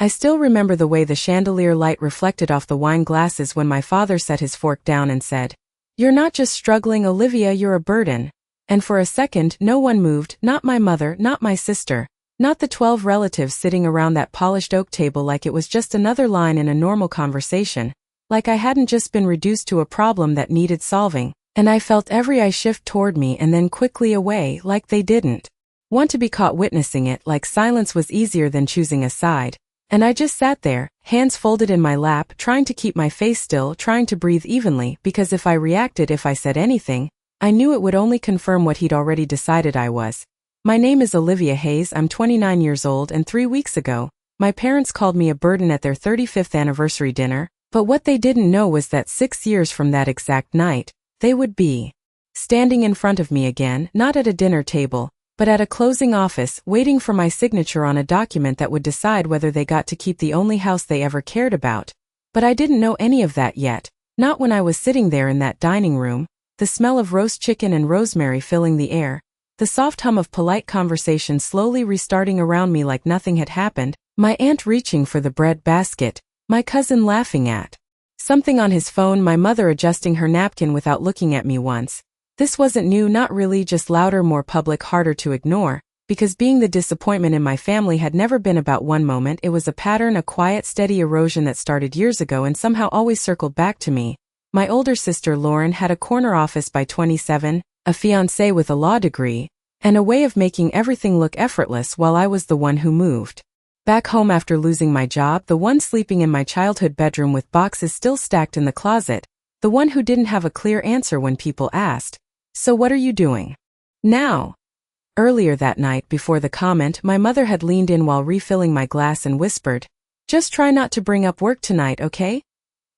I still remember the way the chandelier light reflected off the wine glasses when my father set his fork down and said, "You're not just struggling, Olivia, you're a burden." And for a second, no one moved, not my mother, not my sister, not the 12 relatives sitting around that polished oak table, like it was just another line in a normal conversation, like I hadn't just been reduced to a problem that needed solving, and I felt every eye shift toward me and then quickly away, like they didn't want to be caught witnessing it, like silence was easier than choosing a side. And I just sat there, hands folded in my lap, trying to keep my face still, trying to breathe evenly, because if I reacted, if I said anything, I knew it would only confirm what he'd already decided I was. My name is Olivia Hayes, I'm 29 years old, and 3 weeks ago, my parents called me a burden at their 35th anniversary dinner, but what they didn't know was that 6 years from that exact night, they would be standing in front of me again, not at a dinner table, but at a closing office, waiting for my signature on a document that would decide whether they got to keep the only house they ever cared about. But I didn't know any of that yet, not when I was sitting there in that dining room, the smell of roast chicken and rosemary filling the air, the soft hum of polite conversation slowly restarting around me like nothing had happened, my aunt reaching for the bread basket, my cousin laughing at something on his phone, my mother adjusting her napkin without looking at me once. This wasn't new, not really, just louder, more public, harder to ignore, because being the disappointment in my family had never been about one moment, it was a pattern, a quiet, steady erosion that started years ago and somehow always circled back to me. My older sister Lauren had a corner office by 27, a fiancé with a law degree, and a way of making everything look effortless, while I was the one who moved back home after losing my job, the one sleeping in my childhood bedroom with boxes still stacked in the closet, the one who didn't have a clear answer when people asked, "So what are you doing now?" Earlier that night, before the comment, my mother had leaned in while refilling my glass and whispered, "Just try not to bring up work tonight, okay?"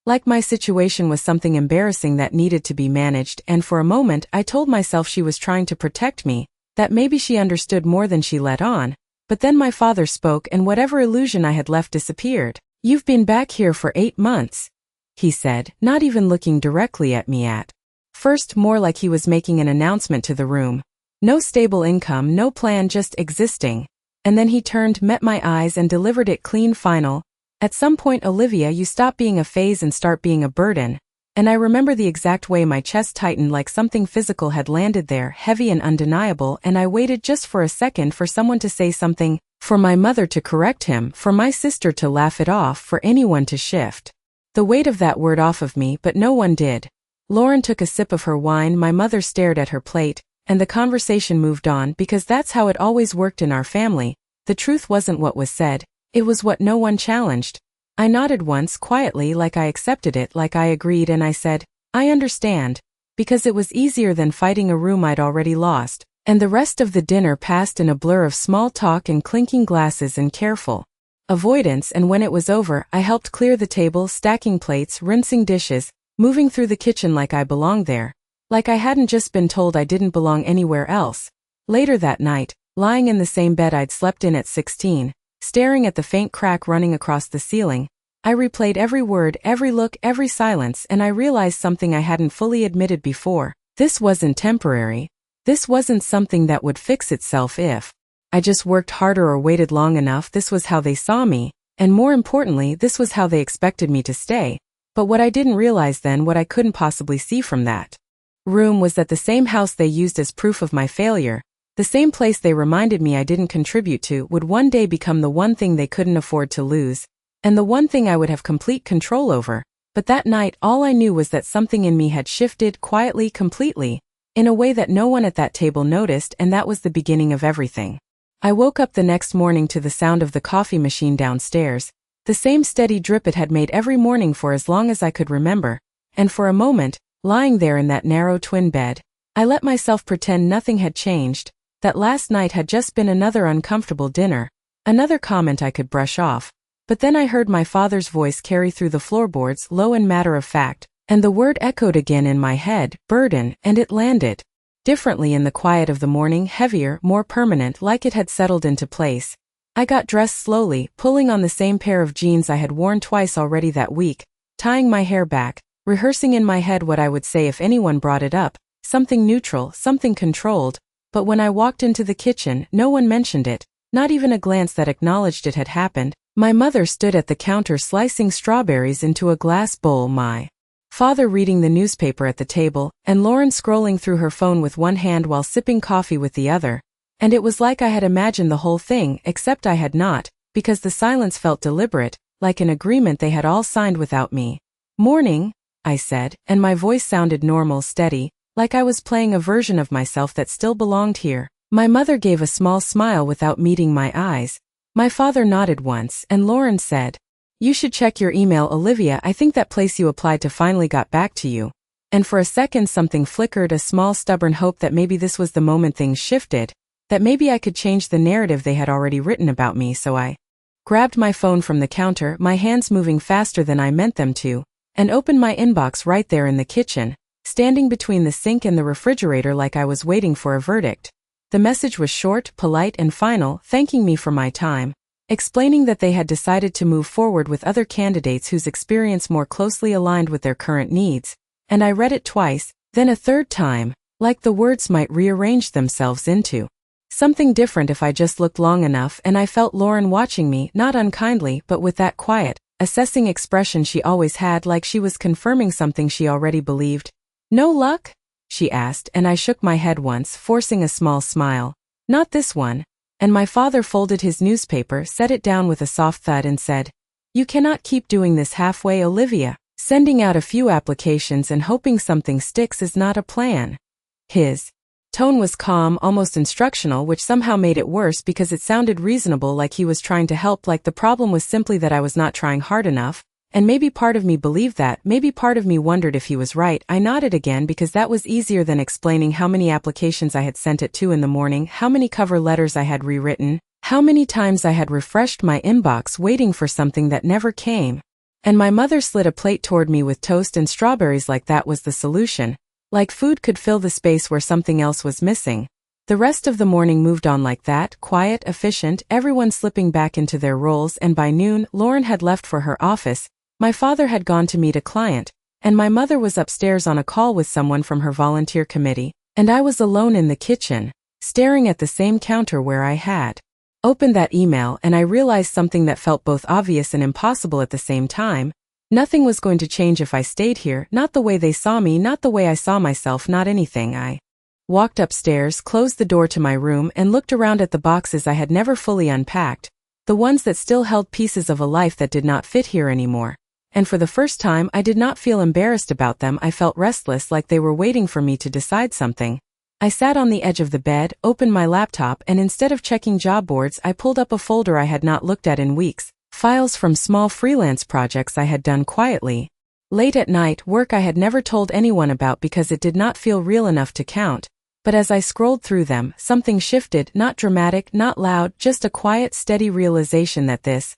Like my situation was something embarrassing that needed to be managed, and for a moment I told myself she was trying to protect me, that maybe she understood more than she let on. But then my father spoke and whatever illusion I had left disappeared. "You've been back here for 8 months, he said, not even looking directly at me at first, more like he was making an announcement to the room. No stable income, no plan, just existing. And then he turned, met my eyes, and delivered it clean, final. "At some point, Olivia, you stop being a phase and start being a burden." And I remember the exact way my chest tightened, like something physical had landed there, heavy and undeniable, and I waited just for a second for someone to say something, for my mother to correct him, for my sister to laugh it off, for anyone to shift the weight of that word off of me, but no one did. Lauren took a sip of her wine, my mother stared at her plate, and the conversation moved on, because that's how it always worked in our family. The truth wasn't what was said, it was what no one challenged. I nodded once, quietly, like I accepted it, like I agreed, and I said, "I understand," because it was easier than fighting a room I'd already lost, and the rest of the dinner passed in a blur of small talk and clinking glasses and careful avoidance, and when it was over, I helped clear the table, stacking plates, rinsing dishes, moving through the kitchen like I belonged there, like I hadn't just been told I didn't belong anywhere else. Later that night, lying in the same bed I'd slept in at 16, staring at the faint crack running across the ceiling, I replayed every word, every look, every silence, and I realized something I hadn't fully admitted before. This wasn't temporary. This wasn't something that would fix itself if I just worked harder or waited long enough. This was how they saw me, and more importantly, this was how they expected me to stay. But what I didn't realize then, what I couldn't possibly see from that room, was that the same house they used as proof of my failure, the same place they reminded me I didn't contribute to, would one day become the one thing they couldn't afford to lose, and the one thing I would have complete control over. But that night, all I knew was that something in me had shifted, quietly, completely, in a way that no one at that table noticed, and that was the beginning of everything. I woke up the next morning to the sound of the coffee machine downstairs, the same steady drip it had made every morning for as long as I could remember, and for a moment, lying there in that narrow twin bed, I let myself pretend nothing had changed, that last night had just been another uncomfortable dinner, another comment I could brush off. But then I heard my father's voice carry through the floorboards, low and matter of fact, and the word echoed again in my head, burden, and it landed differently in the quiet of the morning, heavier, more permanent, like it had settled into place. I got dressed slowly, pulling on the same pair of jeans I had worn twice already that week, tying my hair back, rehearsing in my head what I would say if anyone brought it up, something neutral, something controlled. But when I walked into the kitchen, no one mentioned it, not even a glance that acknowledged it had happened. My mother stood at the counter slicing strawberries into a glass bowl, my father reading the newspaper at the table, and Lauren scrolling through her phone with one hand while sipping coffee with the other. And it was like I had imagined the whole thing, except I had not, because the silence felt deliberate, like an agreement they had all signed without me. "Morning," I said, and my voice sounded normal, steady, like I was playing a version of myself that still belonged here. My mother gave a small smile without meeting my eyes. My father nodded once, and Lauren said, "You should check your email, Olivia. I think that place you applied to finally got back to you." And for a second something flickered, a small stubborn hope that maybe this was the moment things shifted, that maybe I could change the narrative they had already written about me. So I grabbed my phone from the counter, my hands moving faster than I meant them to, and opened my inbox right there in the kitchen, standing between the sink and the refrigerator like I was waiting for a verdict. The message was short, polite, and final, thanking me for my time, explaining that they had decided to move forward with other candidates whose experience more closely aligned with their current needs. And I read it twice, then a third time, like the words might rearrange themselves into something different if I just looked long enough, and I felt Lauren watching me, not unkindly, but with that quiet, assessing expression she always had, like she was confirming something she already believed. "No luck?" she asked, and I shook my head once, forcing a small smile. "Not this one." And my father folded his newspaper, set it down with a soft thud, and said, "You cannot keep doing this halfway, Olivia. Sending out a few applications and hoping something sticks is not a plan." His tone was calm, almost instructional, which somehow made it worse because it sounded reasonable, like he was trying to help, like the problem was simply that I was not trying hard enough. And maybe part of me believed that, maybe part of me wondered if he was right. I nodded again because that was easier than explaining how many applications I had sent at 2 in the morning, how many cover letters I had rewritten, how many times I had refreshed my inbox waiting for something that never came. And my mother slid a plate toward me with toast and strawberries, like that was the solution. Like food could fill the space where something else was missing. The rest of the morning moved on like that, quiet, efficient, everyone slipping back into their roles, and by noon, Lauren had left for her office. My father had gone to meet a client, and my mother was upstairs on a call with someone from her volunteer committee, and I was alone in the kitchen, staring at the same counter where I had opened that email, and I realized something that felt both obvious and impossible at the same time. Nothing was going to change if I stayed here, not the way they saw me, not the way I saw myself, not anything. I walked upstairs, closed the door to my room, and looked around at the boxes I had never fully unpacked, the ones that still held pieces of a life that did not fit here anymore. And for the first time, I did not feel embarrassed about them. I felt restless, like they were waiting for me to decide something. I sat on the edge of the bed, opened my laptop, and instead of checking job boards, I pulled up a folder I had not looked at in weeks, files from small freelance projects I had done quietly. Late at night, work I had never told anyone about because it did not feel real enough to count. But as I scrolled through them, something shifted, not dramatic, not loud, just a quiet, steady realization that this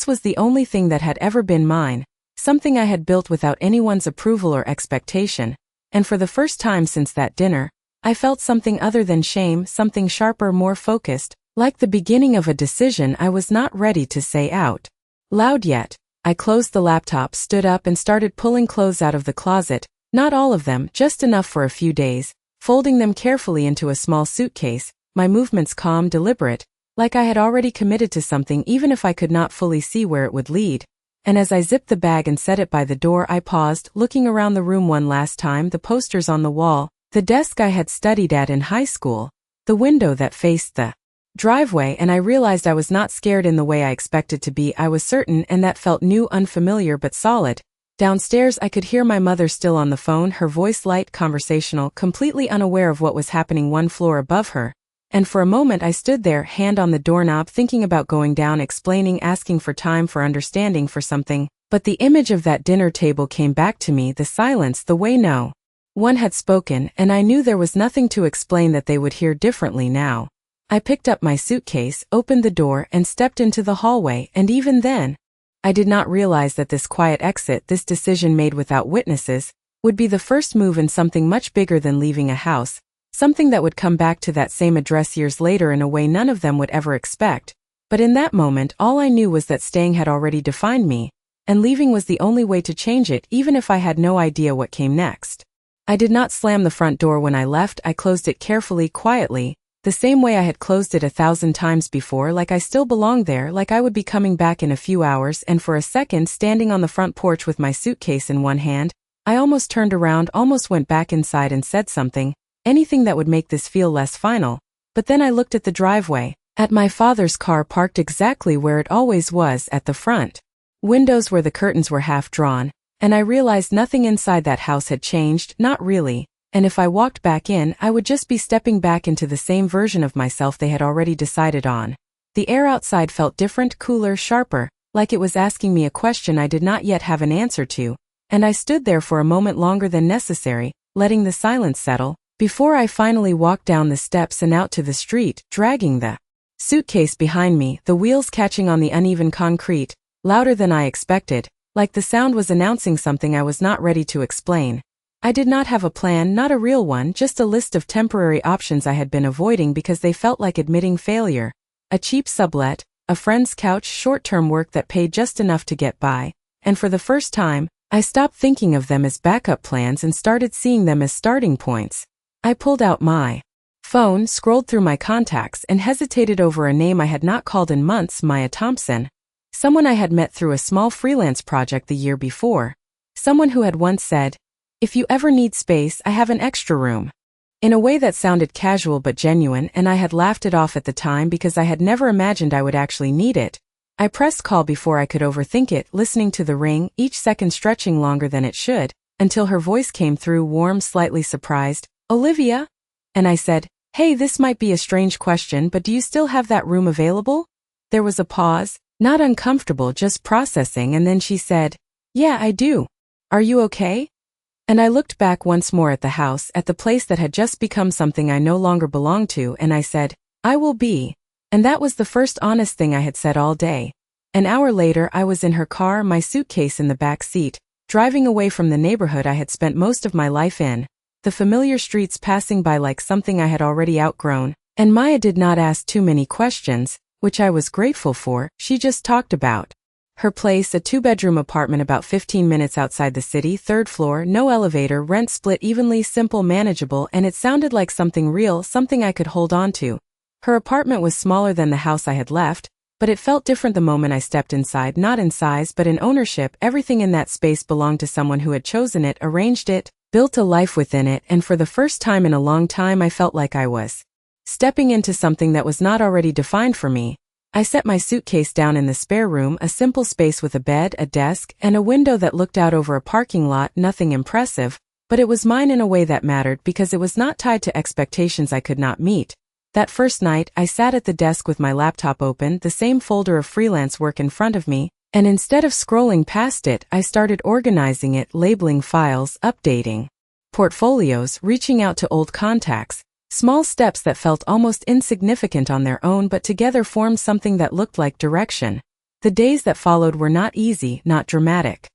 was the only thing that had ever been mine. Something I had built without anyone's approval or expectation. And for the first time since that dinner, I felt something other than shame, something sharper, more focused, like the beginning of a decision I was not ready to say out loud yet. I closed the laptop, stood up, and started pulling clothes out of the closet, not all of them, just enough for a few days, folding them carefully into a small suitcase, my movements calm, deliberate, like I had already committed to something even if I could not fully see where it would lead. And as I zipped the bag and set it by the door, I paused, looking around the room one last time, the posters on the wall, the desk I had studied at in high school, the window that faced the driveway, and I realized I was not scared in the way I expected to be. I was certain, and that felt new, unfamiliar, but solid. Downstairs, I could hear my mother still on the phone, her voice light, conversational, completely unaware of what was happening one floor above her. And for a moment I stood there, hand on the doorknob, thinking about going down, explaining, asking for time, for understanding, for something. But the image of that dinner table came back to me, the silence, the way no one had spoken, and I knew there was nothing to explain that they would hear differently now. I picked up my suitcase, opened the door, and stepped into the hallway, and even then, I did not realize that this quiet exit, this decision made without witnesses, would be the first move in something much bigger than leaving a house. Something that would come back to that same address years later in a way none of them would ever expect. But in that moment, all I knew was that staying had already defined me, and leaving was the only way to change it, even if I had no idea what came next. I did not slam the front door when I left. I closed it carefully, quietly, The same way I had closed it 1,000 times before, like I still belonged there, like I would be coming back in a few hours, and for a second, standing on the front porch with my suitcase in one hand, I almost turned around, almost went back inside and said something, anything that would make this feel less final. But then I looked at the driveway, at my father's car parked exactly where it always was, at the front windows where the curtains were half drawn, and I realized nothing inside that house had changed, not really. And if I walked back in, I would just be stepping back into the same version of myself they had already decided on. The air outside felt different, cooler, sharper, like it was asking me a question I did not yet have an answer to, and I stood there for a moment longer than necessary, letting the silence settle, before I finally walked down the steps and out to the street, dragging the suitcase behind me, the wheels catching on the uneven concrete, louder than I expected, like the sound was announcing something I was not ready to explain. I did not have a plan, not a real one, just a list of temporary options I had been avoiding because they felt like admitting failure. A cheap sublet, a friend's couch, short-term work that paid just enough to get by, and for the first time, I stopped thinking of them as backup plans and started seeing them as starting points. I pulled out my phone, scrolled through my contacts, and hesitated over a name I had not called in months, Maya Thompson. Someone I had met through a small freelance project the year before. Someone who had once said, "If you ever need space, I have an extra room." In a way that sounded casual but genuine, and I had laughed it off at the time because I had never imagined I would actually need it. I pressed call before I could overthink it, listening to the ring, each second stretching longer than it should, until her voice came through, warm, slightly surprised. "Olivia?" And I said, "Hey, this might be a strange question, but do you still have that room available?" There was a pause, not uncomfortable, just processing, and then she said, "Yeah, I do. Are you okay?" And I looked back once more at the house, at the place that had just become something I no longer belonged to, and I said, "I will be." And that was the first honest thing I had said all day. An hour later, I was in her car, my suitcase in the back seat, driving away from the neighborhood I had spent most of my life in, the familiar streets passing by like something I had already outgrown, and Maya did not ask too many questions, which I was grateful for. She just talked about her place, a 2-bedroom apartment about 15 minutes outside the city, 3rd floor, no elevator, rent split evenly, simple, manageable, and it sounded like something real, something I could hold on to. Her apartment was smaller than the house I had left, but it felt different the moment I stepped inside, not in size but in ownership. Everything in that space belonged to someone who had chosen it, arranged it, built a life within it, and for the first time in a long time I felt like I was stepping into something that was not already defined for me. I set my suitcase down in the spare room, a simple space with a bed, a desk, and a window that looked out over a parking lot, nothing impressive, but it was mine in a way that mattered because it was not tied to expectations I could not meet. That first night, I sat at the desk with my laptop open, the same folder of freelance work in front of me, and instead of scrolling past it, I started organizing it, labeling files, updating portfolios, reaching out to old contacts. Small steps that felt almost insignificant on their own but together formed something that looked like direction. The days that followed were not easy, not dramatic.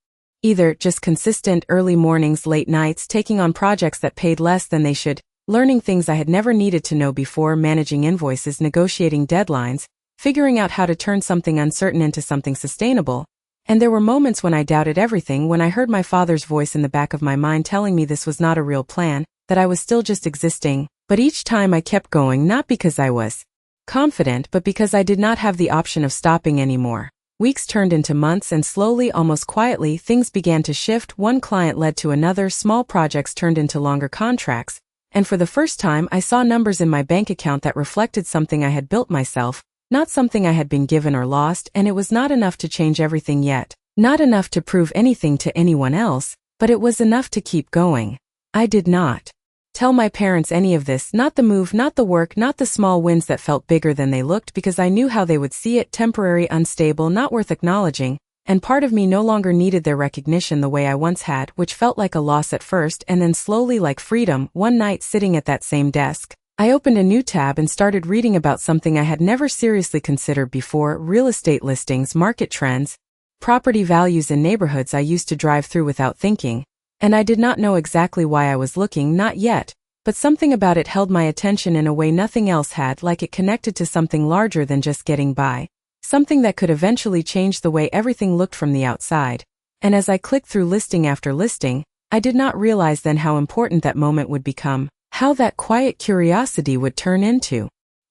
Either just consistent early mornings, late nights, taking on projects that paid less than they should, learning things I had never needed to know before, managing invoices, negotiating deadlines, figuring out how to turn something uncertain into something sustainable. And there were moments when I doubted everything, when I heard my father's voice in the back of my mind telling me this was not a real plan, that I was still just existing. But each time I kept going, not because I was confident, but because I did not have the option of stopping anymore. Weeks turned into months, and slowly, almost quietly, things began to shift. One client led to another, small projects turned into longer contracts, and for the first time I saw numbers in my bank account that reflected something I had built myself, not something I had been given or lost, and it was not enough to change everything yet, not enough to prove anything to anyone else, but it was enough to keep going. I did not tell my parents any of this, not the move, not the work, not the small wins that felt bigger than they looked, because I knew how they would see it, temporary, unstable, not worth acknowledging, and part of me no longer needed their recognition the way I once had, which felt like a loss at first and then slowly like freedom. One night, sitting at that same desk, I opened a new tab and started reading about something I had never seriously considered before: real estate listings, market trends, property values in neighborhoods I used to drive through without thinking. And I did not know exactly why I was looking, not yet, but something about it held my attention in a way nothing else had, like it connected to something larger than just getting by, something that could eventually change the way everything looked from the outside. And as I clicked through listing after listing, I did not realize then how important that moment would become, how that quiet curiosity would turn into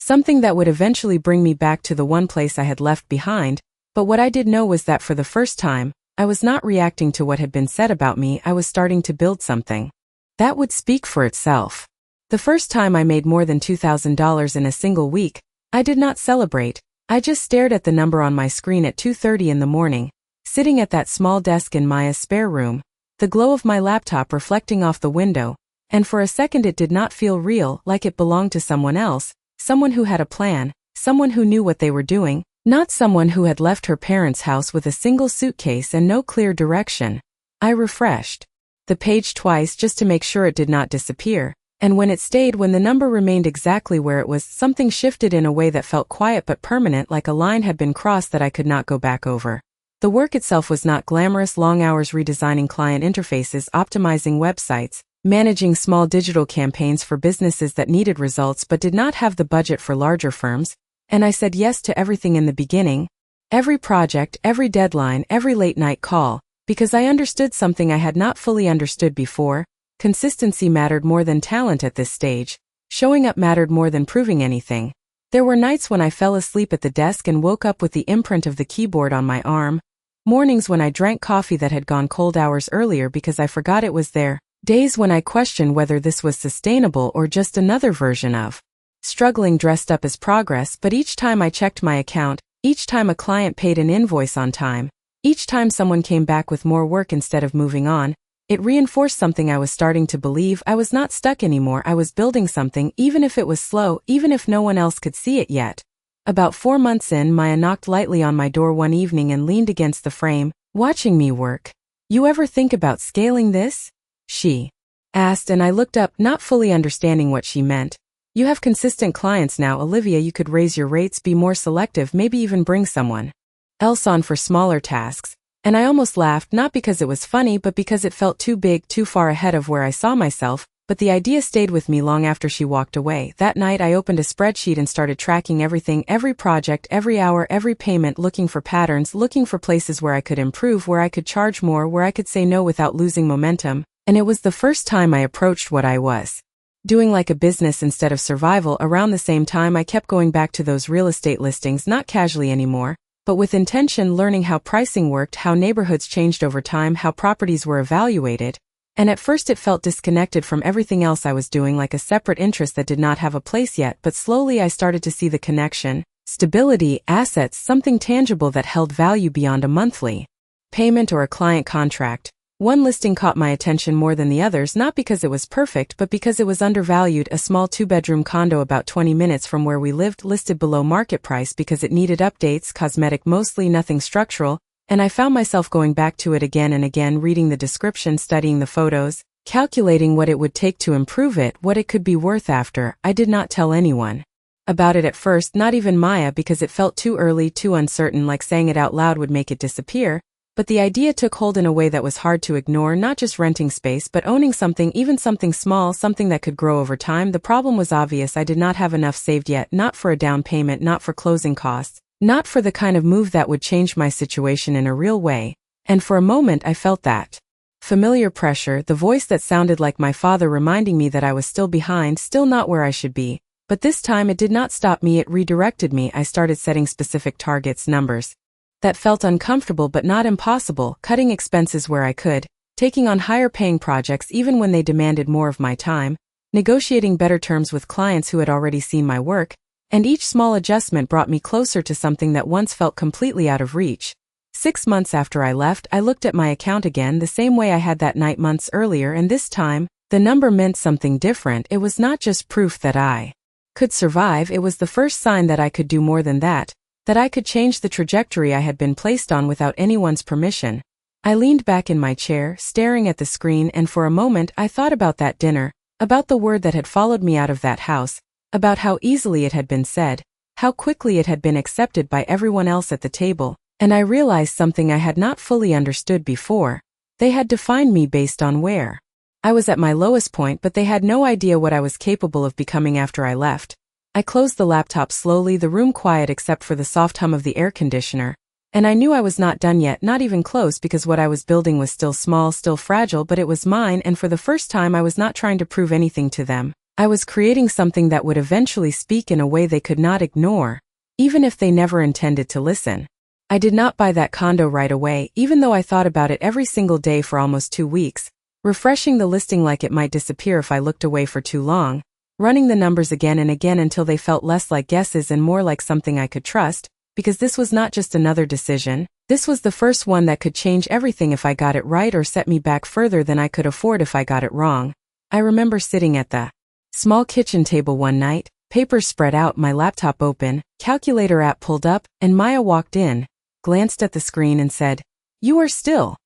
Something that would eventually bring me back to the one place I had left behind, but what I did know was that for the first time, I was not reacting to what had been said about me. I was starting to build something that would speak for itself. The first time I made more than $2,000 in a single week, I did not celebrate. I just stared at the number on my screen at 2:30 in the morning, sitting at that small desk in Maya's spare room, the glow of my laptop reflecting off the window, and for a second it did not feel real, like it belonged to someone else, someone who had a plan, someone who knew what they were doing, not someone who had left her parents' house with a single suitcase and no clear direction. I refreshed the page twice just to make sure it did not disappear, and when it stayed, when the number remained exactly where it was, something shifted in a way that felt quiet but permanent, like a line had been crossed that I could not go back over. The work itself was not glamorous, long hours redesigning client interfaces, optimizing websites, managing small digital campaigns for businesses that needed results but did not have the budget for larger firms, and I said yes to everything in the beginning. Every project, every deadline, every late-night call, because I understood something I had not fully understood before. Consistency mattered more than talent at this stage. Showing up mattered more than proving anything. There were nights when I fell asleep at the desk and woke up with the imprint of the keyboard on my arm. Mornings when I drank coffee that had gone cold hours earlier because I forgot it was there. Days when I questioned whether this was sustainable or just another version of struggling dressed up as progress. But each time I checked my account, each time a client paid an invoice on time, each time someone came back with more work instead of moving on, it reinforced something I was starting to believe. I was not stuck anymore. I was building something, even if it was slow, even if no one else could see it yet. About 4 months in, Maya knocked lightly on my door one evening and leaned against the frame, watching me work. "You ever think about scaling this?" she asked, and I looked up, not fully understanding what she meant. "You have consistent clients now, Olivia. You could raise your rates, be more selective, maybe even bring someone else on for smaller tasks." And I almost laughed, not because it was funny but because it felt too big, too far ahead of where I saw myself, but the idea stayed with me long after she walked away. That night I opened a spreadsheet and started tracking everything, every project, every hour, every payment, looking for patterns, looking for places where I could improve, where I could charge more, where I could say no without losing momentum. And it was the first time I approached what I was doing like a business instead of survival. Around the same time, I kept going back to those real estate listings, not casually anymore, but with intention, learning how pricing worked, how neighborhoods changed over time, how properties were evaluated. And at first it felt disconnected from everything else I was doing, like a separate interest that did not have a place yet, but slowly I started to see the connection. Stability, assets, something tangible that held value beyond a monthly payment or a client contract. One listing caught my attention more than the others, not because it was perfect but because it was undervalued. A small 2-bedroom condo about 20 minutes from where we lived, listed below market price because it needed updates, cosmetic mostly, nothing structural, and I found myself going back to it again and again, reading the description, studying the photos, calculating what it would take to improve it, what it could be worth after. I did not tell anyone about it at first, not even Maya, because it felt too early, too uncertain, like saying it out loud would make it disappear. But the idea took hold in a way that was hard to ignore, not just renting space but owning something, even something small, something that could grow over time. The problem was obvious. I did not have enough saved yet, not for a down payment, not for closing costs, not for the kind of move that would change my situation in a real way. And for a moment I felt that familiar pressure, the voice that sounded like my father reminding me that I was still behind, still not where I should be. But this time it did not stop me, it redirected me. I started setting specific targets, numbers that felt uncomfortable but not impossible, cutting expenses where I could, taking on higher paying projects even when they demanded more of my time, negotiating better terms with clients who had already seen my work, and each small adjustment brought me closer to something that once felt completely out of reach. 6 months after I left, I looked at my account again the same way I had that night months earlier, and this time, the number meant something different. It was not just proof that I could survive, it was the first sign that I could do more than that I could change the trajectory I had been placed on without anyone's permission. I leaned back in my chair, staring at the screen, and for a moment I thought about that dinner, about the word that had followed me out of that house, about how easily it had been said, how quickly it had been accepted by everyone else at the table, and I realized something I had not fully understood before. They had defined me based on where I was at my lowest point, but they had no idea what I was capable of becoming after I left. I closed the laptop slowly, the room quiet except for the soft hum of the air conditioner, and I knew I was not done yet, not even close, because what I was building was still small, still fragile, but it was mine, and for the first time I was not trying to prove anything to them. I was creating something that would eventually speak in a way they could not ignore, even if they never intended to listen. I did not buy that condo right away, even though I thought about it every single day for almost 2 weeks, refreshing the listing like it might disappear if I looked away for too long, running the numbers again and again until they felt less like guesses and more like something I could trust, because this was not just another decision, this was the first one that could change everything if I got it right or set me back further than I could afford if I got it wrong. I remember sitting at the small kitchen table one night, papers spread out, my laptop open, calculator app pulled up, and Maya walked in, glanced at the screen and said, "You are still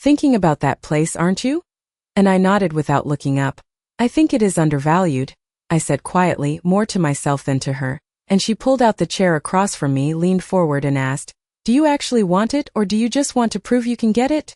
thinking about that place, aren't you?" And I nodded without looking up. "I think it is undervalued," I said quietly, more to myself than to her, and she pulled out the chair across from me, leaned forward and asked, "Do you actually want it, or do you just want to prove you can get it?"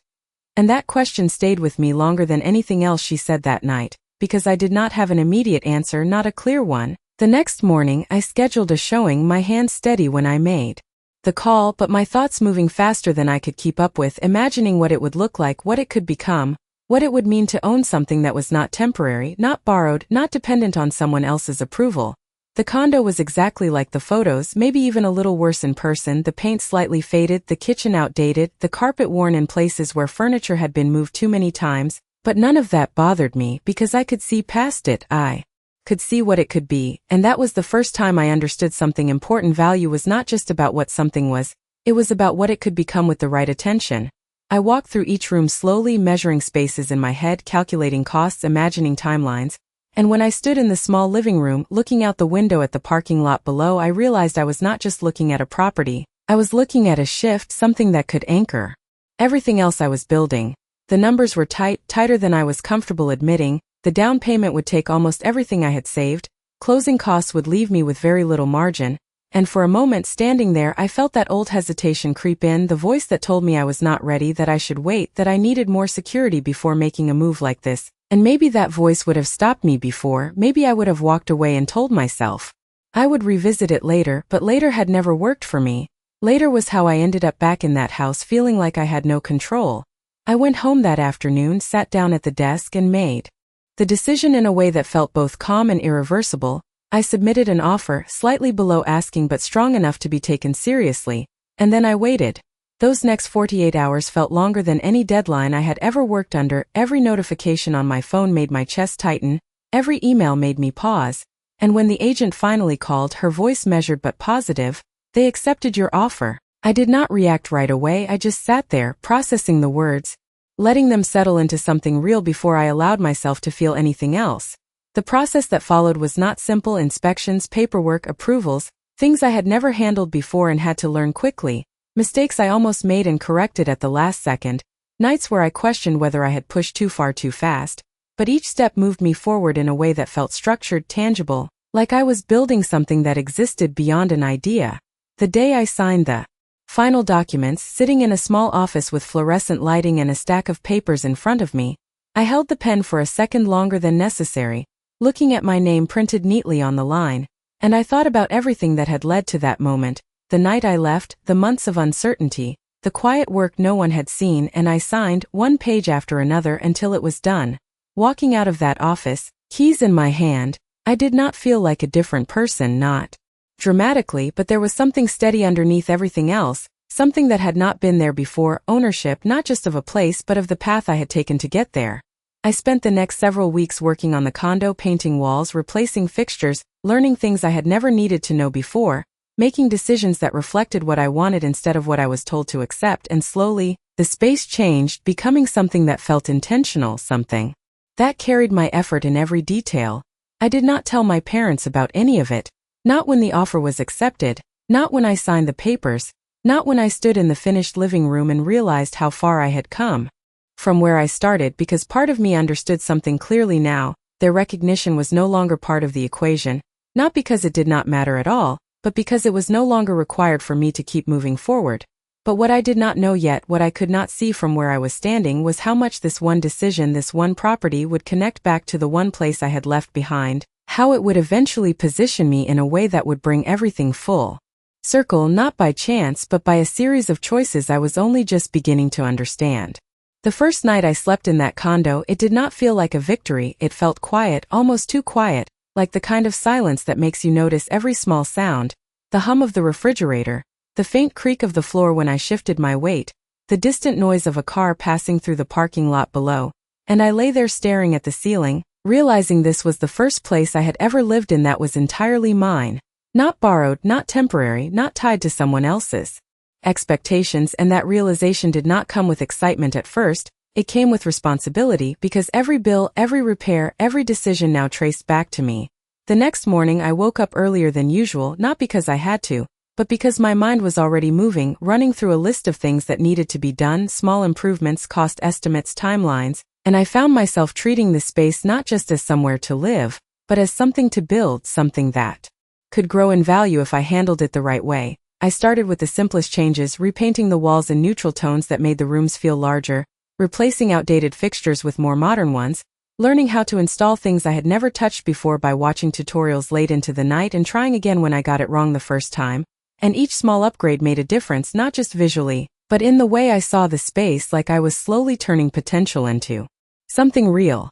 And that question stayed with me longer than anything else she said that night, because I did not have an immediate answer, not a clear one. The next morning I scheduled a showing, my hands steady when I made the call, but my thoughts moving faster than I could keep up with, imagining what it would look like, what it could become, what it would mean to own something that was not temporary, not borrowed, not dependent on someone else's approval. The condo was exactly like the photos, maybe even a little worse in person, the paint slightly faded, the kitchen outdated, the carpet worn in places where furniture had been moved too many times, but none of that bothered me because I could see past it. I could see what it could be, and that was the first time I understood something important. Value was not just about what something was, it was about what it could become with the right attention. I walked through each room slowly, measuring spaces in my head, calculating costs, imagining timelines, and when I stood in the small living room, looking out the window at the parking lot below, I realized I was not just looking at a property, I was looking at a shift, something that could anchor everything else I was building. The numbers were tight, tighter than I was comfortable admitting. The down payment would take almost everything I had saved, closing costs would leave me with very little margin, and for a moment standing there I felt that old hesitation creep in, the voice that told me I was not ready, that I should wait, that I needed more security before making a move like this. And maybe that voice would have stopped me before, maybe I would have walked away and told myself I would revisit it later, but later had never worked for me. Later was how I ended up back in that house, feeling like I had no control. I went home that afternoon, sat down at the desk and made the decision in a way that felt both calm and irreversible. I submitted an offer, slightly below asking but strong enough to be taken seriously, and then I waited. Those next 48 hours felt longer than any deadline I had ever worked under. Every notification on my phone made my chest tighten, every email made me pause, and when the agent finally called, her voice measured but positive, "They accepted your offer." I did not react right away, I just sat there, processing the words, letting them settle into something real before I allowed myself to feel anything else. The process that followed was not simple: inspections, paperwork, approvals, things I had never handled before and had to learn quickly, mistakes I almost made and corrected at the last second, nights where I questioned whether I had pushed too far too fast, but each step moved me forward in a way that felt structured, tangible, like I was building something that existed beyond an idea. The day I signed the final documents, sitting in a small office with fluorescent lighting and a stack of papers in front of me, I held the pen for a second longer than necessary, looking at my name printed neatly on the line, and I thought about everything that had led to that moment, the night I left, the months of uncertainty, the quiet work no one had seen, and I signed one page after another until it was done. Walking out of that office, keys in my hand, I did not feel like a different person, not dramatically, but there was something steady underneath everything else, something that had not been there before, ownership not just of a place but of the path I had taken to get there. I spent the next several weeks working on the condo, painting walls, replacing fixtures, learning things I had never needed to know before, making decisions that reflected what I wanted instead of what I was told to accept, and slowly, the space changed, becoming something that felt intentional, something that carried my effort in every detail. I did not tell my parents about any of it. Not when the offer was accepted, not when I signed the papers, not when I stood in the finished living room and realized how far I had come from where I started, because part of me understood something clearly now: their recognition was no longer part of the equation, not because it did not matter at all, but because it was no longer required for me to keep moving forward. But what I did not know yet, what I could not see from where I was standing, was how much this one decision, this one property, would connect back to the one place I had left behind, how it would eventually position me in a way that would bring everything full circle, not by chance but by a series of choices I was only just beginning to understand. The first night I slept in that condo, it did not feel like a victory, it felt quiet, almost too quiet, like the kind of silence that makes you notice every small sound, the hum of the refrigerator, the faint creak of the floor when I shifted my weight, the distant noise of a car passing through the parking lot below, and I lay there staring at the ceiling, realizing this was the first place I had ever lived in that was entirely mine, not borrowed, not temporary, not tied to someone else's expectations. And that realization did not come with excitement at first, it came with responsibility, because every bill, every repair, every decision now traced back to me. The next morning I woke up earlier than usual, not because I had to, but because my mind was already moving, running through a list of things that needed to be done, small improvements, cost estimates, timelines, and I found myself treating this space not just as somewhere to live, but as something to build, something that could grow in value if I handled it the right way. I started with the simplest changes, repainting the walls in neutral tones that made the rooms feel larger, replacing outdated fixtures with more modern ones, learning how to install things I had never touched before by watching tutorials late into the night and trying again when I got it wrong the first time. And each small upgrade made a difference, not just visually, but in the way I saw the space, like I was slowly turning potential into something real.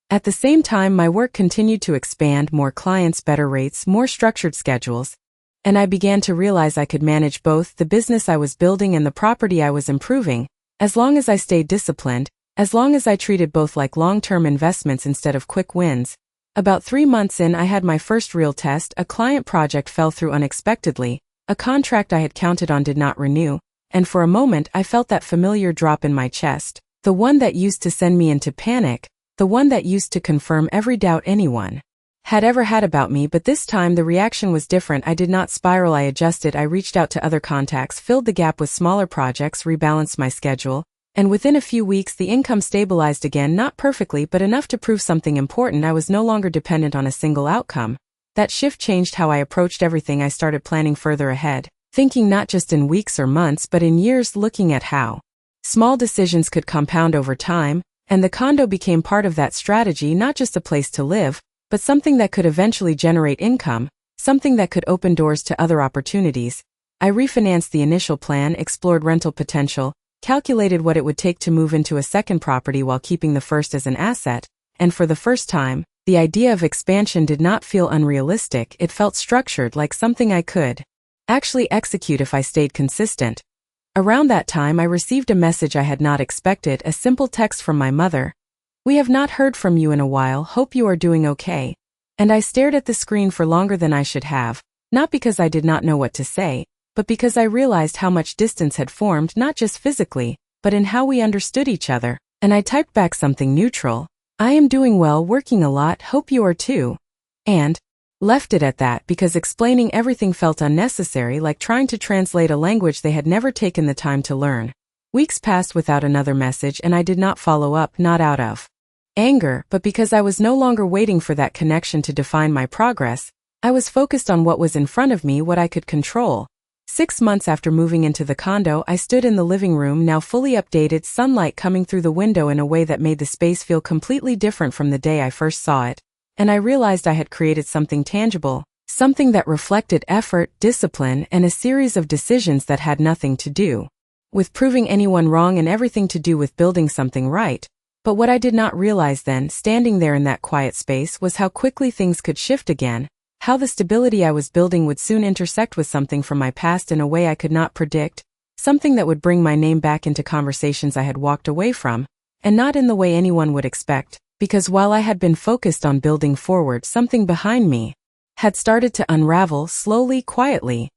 At the same time, my work continued to expand, more clients, better rates, more structured schedules, and I began to realize I could manage both the business I was building and the property I was improving, as long as I stayed disciplined, as long as I treated both like long-term investments instead of quick wins. About 3 months in, I had my first real test. A client project fell through unexpectedly. A contract I had counted on did not renew, and for a moment I felt that familiar drop in my chest, the one that used to send me into panic, the one that used to confirm every doubt anyone had ever had about me. But this time the reaction was different. I did not spiral, I adjusted. I reached out to other contacts, filled the gap with smaller projects, rebalanced my schedule, and within a few weeks the income stabilized again, not perfectly but enough to prove something important. I was no longer dependent on a single outcome. That shift changed how I approached everything. I started planning further ahead, thinking not just in weeks or months but in years, looking at how small decisions could compound over time, and the condo became part of that strategy, not just a place to live, but something that could eventually generate income, something that could open doors to other opportunities. I refinanced the initial plan, explored rental potential, calculated what it would take to move into a second property while keeping the first as an asset, and for the first time, the idea of expansion did not feel unrealistic. It felt structured, like something I could actually execute if I stayed consistent. Around that time I received a message I had not expected, a simple text from my mother. "We have not heard from you in a while, hope you are doing okay." And I stared at the screen for longer than I should have, not because I did not know what to say, but because I realized how much distance had formed, not just physically, but in how we understood each other. And I typed back something neutral. "I am doing well, working a lot, hope you are too." And left it at that, because explaining everything felt unnecessary, like trying to translate a language they had never taken the time to learn. Weeks passed without another message, and I did not follow up, not out of anger, but because I was no longer waiting for that connection to define my progress. I was focused on what was in front of me, what I could control. 6 months after moving into the condo, I stood in the living room, now fully updated, sunlight coming through the window in a way that made the space feel completely different from the day I first saw it, and I realized I had created something tangible, something that reflected effort, discipline, and a series of decisions that had nothing to do with proving anyone wrong and everything to do with building something right. But what I did not realize then, standing there in that quiet space, was how quickly things could shift again. How the stability I was building would soon intersect with something from my past in a way I could not predict, something that would bring my name back into conversations I had walked away from, and not in the way anyone would expect, because while I had been focused on building forward, something behind me had started to unravel, slowly, quietly,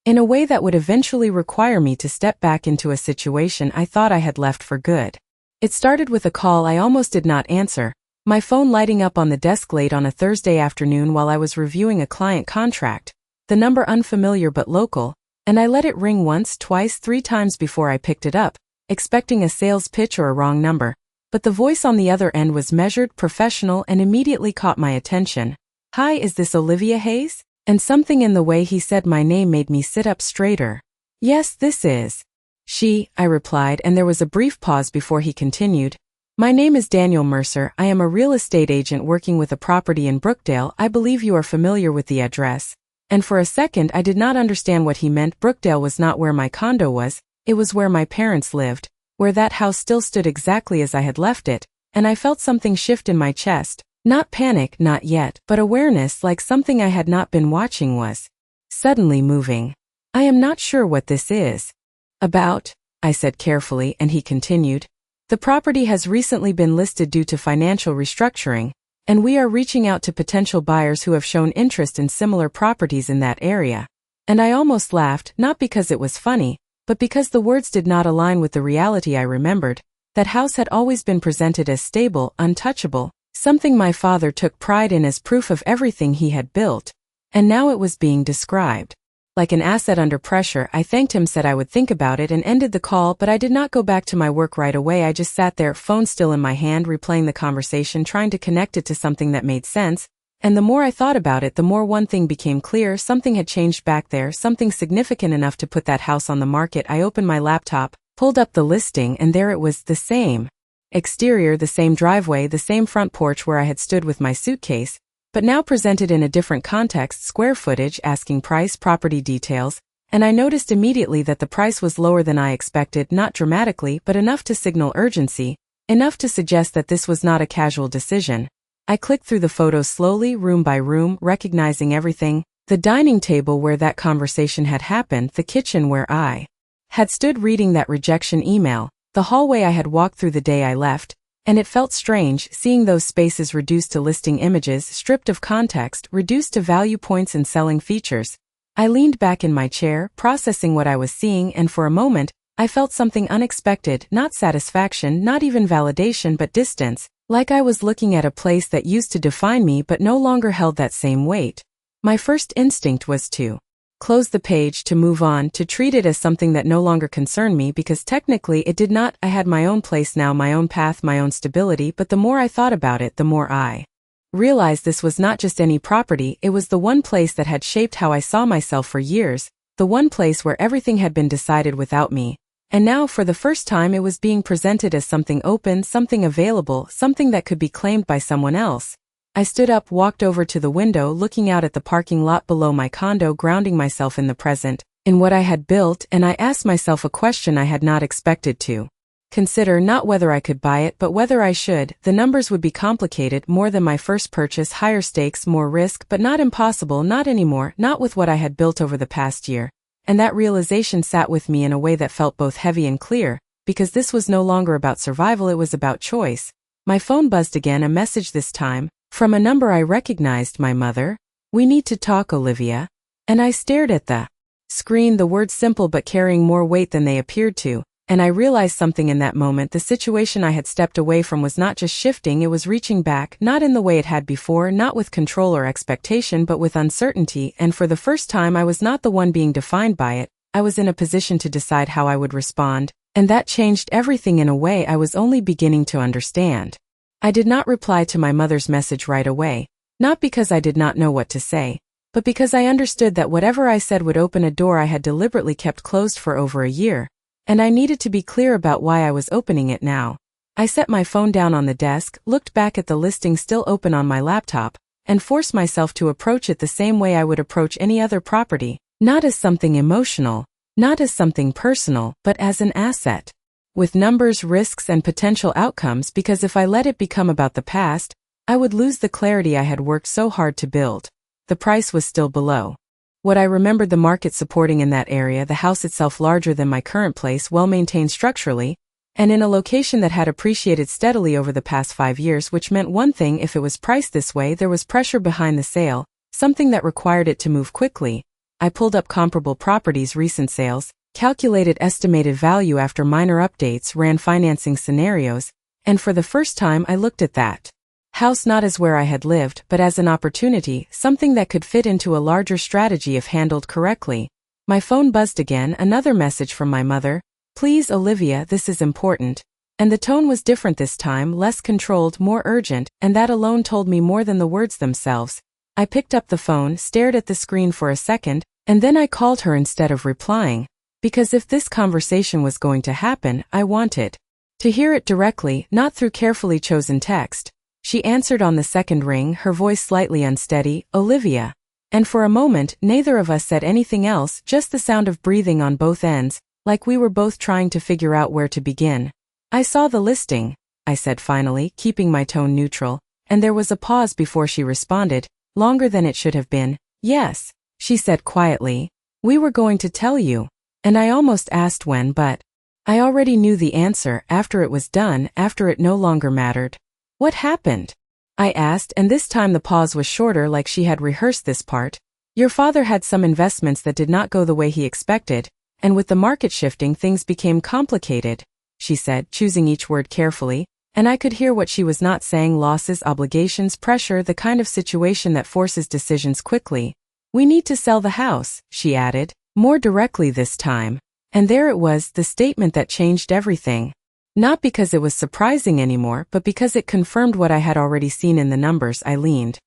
in a way that would eventually require me to step back into a situation I thought I had left for good. It started with a call I almost did not answer, my phone lighting up on the desk late on a Thursday afternoon while I was reviewing a client contract, the number unfamiliar but local, and I let it ring once, twice, 3 times before I picked it up, expecting a sales pitch or a wrong number. But the voice on the other end was measured, professional, and immediately caught my attention. "Hi, is this Olivia Hayes?" And something in the way he said my name made me sit up straighter. "Yes, this is she," I replied, and there was a brief pause before he continued. "My name is Daniel Mercer. I am a real estate agent working with a property in Brookdale. I believe you are familiar with the address." And for a second I did not understand what he meant. Brookdale was not where my condo was, it was where my parents lived, where that house still stood exactly as I had left it, and I felt something shift in my chest, Not panic, not yet, but awareness, like something I had not been watching was suddenly moving. I am not sure what this is about, I said carefully, and he continued. The property has recently been listed due to financial restructuring, and we are reaching out to potential buyers who have shown interest in similar properties in that area. And I almost laughed, not because it was funny, but because the words did not align with the reality I remembered. That house had always been presented as stable, untouchable, something my father took pride in as proof of everything he had built. And now it was being described like an asset under pressure. I thanked him, said I would think about it, and ended the call, but I did not go back to my work right away. I just sat there, phone still in my hand, replaying the conversation, trying to connect it to something that made sense. And the more I thought about it, the more one thing became clear. Something had changed back there, something significant enough to put that house on the market. I opened my laptop, pulled up the listing, and there it was, the same exterior, the same driveway, the same front porch where I had stood with my suitcase, but now presented in a different context, square footage, asking price, property details, and I noticed immediately that the price was lower than I expected, not dramatically, but enough to signal urgency, enough to suggest that this was not a casual decision. I clicked through the photos slowly, room by room, recognizing everything: the dining table where that conversation had happened, the kitchen where I had stood reading that rejection email, the hallway I had walked through the day I left. And it felt strange, seeing those spaces reduced to listing images, stripped of context, reduced to value points and selling features. I leaned back in my chair, processing what I was seeing, and for a moment, I felt something unexpected, not satisfaction, not even validation, but distance, like I was looking at a place that used to define me but no longer held that same weight. My first instinct was to close the page, to move on, to treat it as something that no longer concerned me, because technically it did not. I had my own place now, my own path, my own stability, but the more I thought about it, the more I realized this was not just any property. It was the one place that had shaped how I saw myself for years, the one place where everything had been decided without me. And now, for the first time, it was being presented as something open, something available, something that could be claimed by someone else. I stood up, walked over to the window, looking out at the parking lot below my condo, grounding myself in the present, in what I had built, and I asked myself a question I had not expected to consider: not whether I could buy it, but whether I should. The numbers would be complicated, more than my first purchase, higher stakes, more risk, but not impossible, not anymore, not with what I had built over the past year. And that realization sat with me in a way that felt both heavy and clear, because this was no longer about survival, it was about choice. My phone buzzed again, a message this time from a number I recognized: my mother. "We need to talk, Olivia." And I stared at the screen, the words simple but carrying more weight than they appeared to, and I realized something in that moment. The situation I had stepped away from was not just shifting, it was reaching back, not in the way it had before, not with control or expectation, but with uncertainty, and for the first time I was not the one being defined by it. I was in a position to decide how I would respond, and that changed everything in a way I was only beginning to understand. I did not reply to my mother's message right away, not because I did not know what to say, but because I understood that whatever I said would open a door I had deliberately kept closed for over a year, and I needed to be clear about why I was opening it now. I set my phone down on the desk, looked back at the listing still open on my laptop, and forced myself to approach it the same way I would approach any other property, not as something emotional, not as something personal, but as an asset, with numbers, risks, and potential outcomes, because if I let it become about the past, I would lose the clarity I had worked so hard to build. The price was still below what I remembered the market supporting in that area, the house itself larger than my current place, well-maintained structurally, and in a location that had appreciated steadily over the past 5 years, which meant one thing: if it was priced this way, there was pressure behind the sale, something that required it to move quickly. I pulled up comparable properties, recent sales, calculated estimated value after minor updates, ran financing scenarios, and for the first time I looked at that house not as where I had lived, but as an opportunity, something that could fit into a larger strategy if handled correctly. My phone buzzed again, another message from my mother: "Please, Olivia, this is important." And the tone was different this time, less controlled, more urgent, and that alone told me more than the words themselves. I picked up the phone, stared at the screen for a second, and then I called her instead of replying. Because if this conversation was going to happen, I wanted to hear it directly, not through carefully chosen text. She answered on the second ring, her voice slightly unsteady: "Olivia." And for a moment, neither of us said anything else, just the sound of breathing on both ends, like we were both trying to figure out where to begin. "I saw the listing," I said finally, keeping my tone neutral, and there was a pause before she responded, longer than it should have been. Yes, she said quietly. We were going to tell you. And I almost asked when, but I already knew the answer after it was done, after it no longer mattered. What happened? I asked, and this time the pause was shorter, like she had rehearsed this part. Your father had some investments that did not go the way he expected, and with the market shifting things became complicated, she said, choosing each word carefully, and I could hear what she was not saying: losses, obligations, pressure, the kind of situation that forces decisions quickly. We need to sell the house, she added, more directly this time. And there it was, the statement that changed everything. Not because it was surprising anymore, but because it confirmed what I had already seen in the numbers. I leaned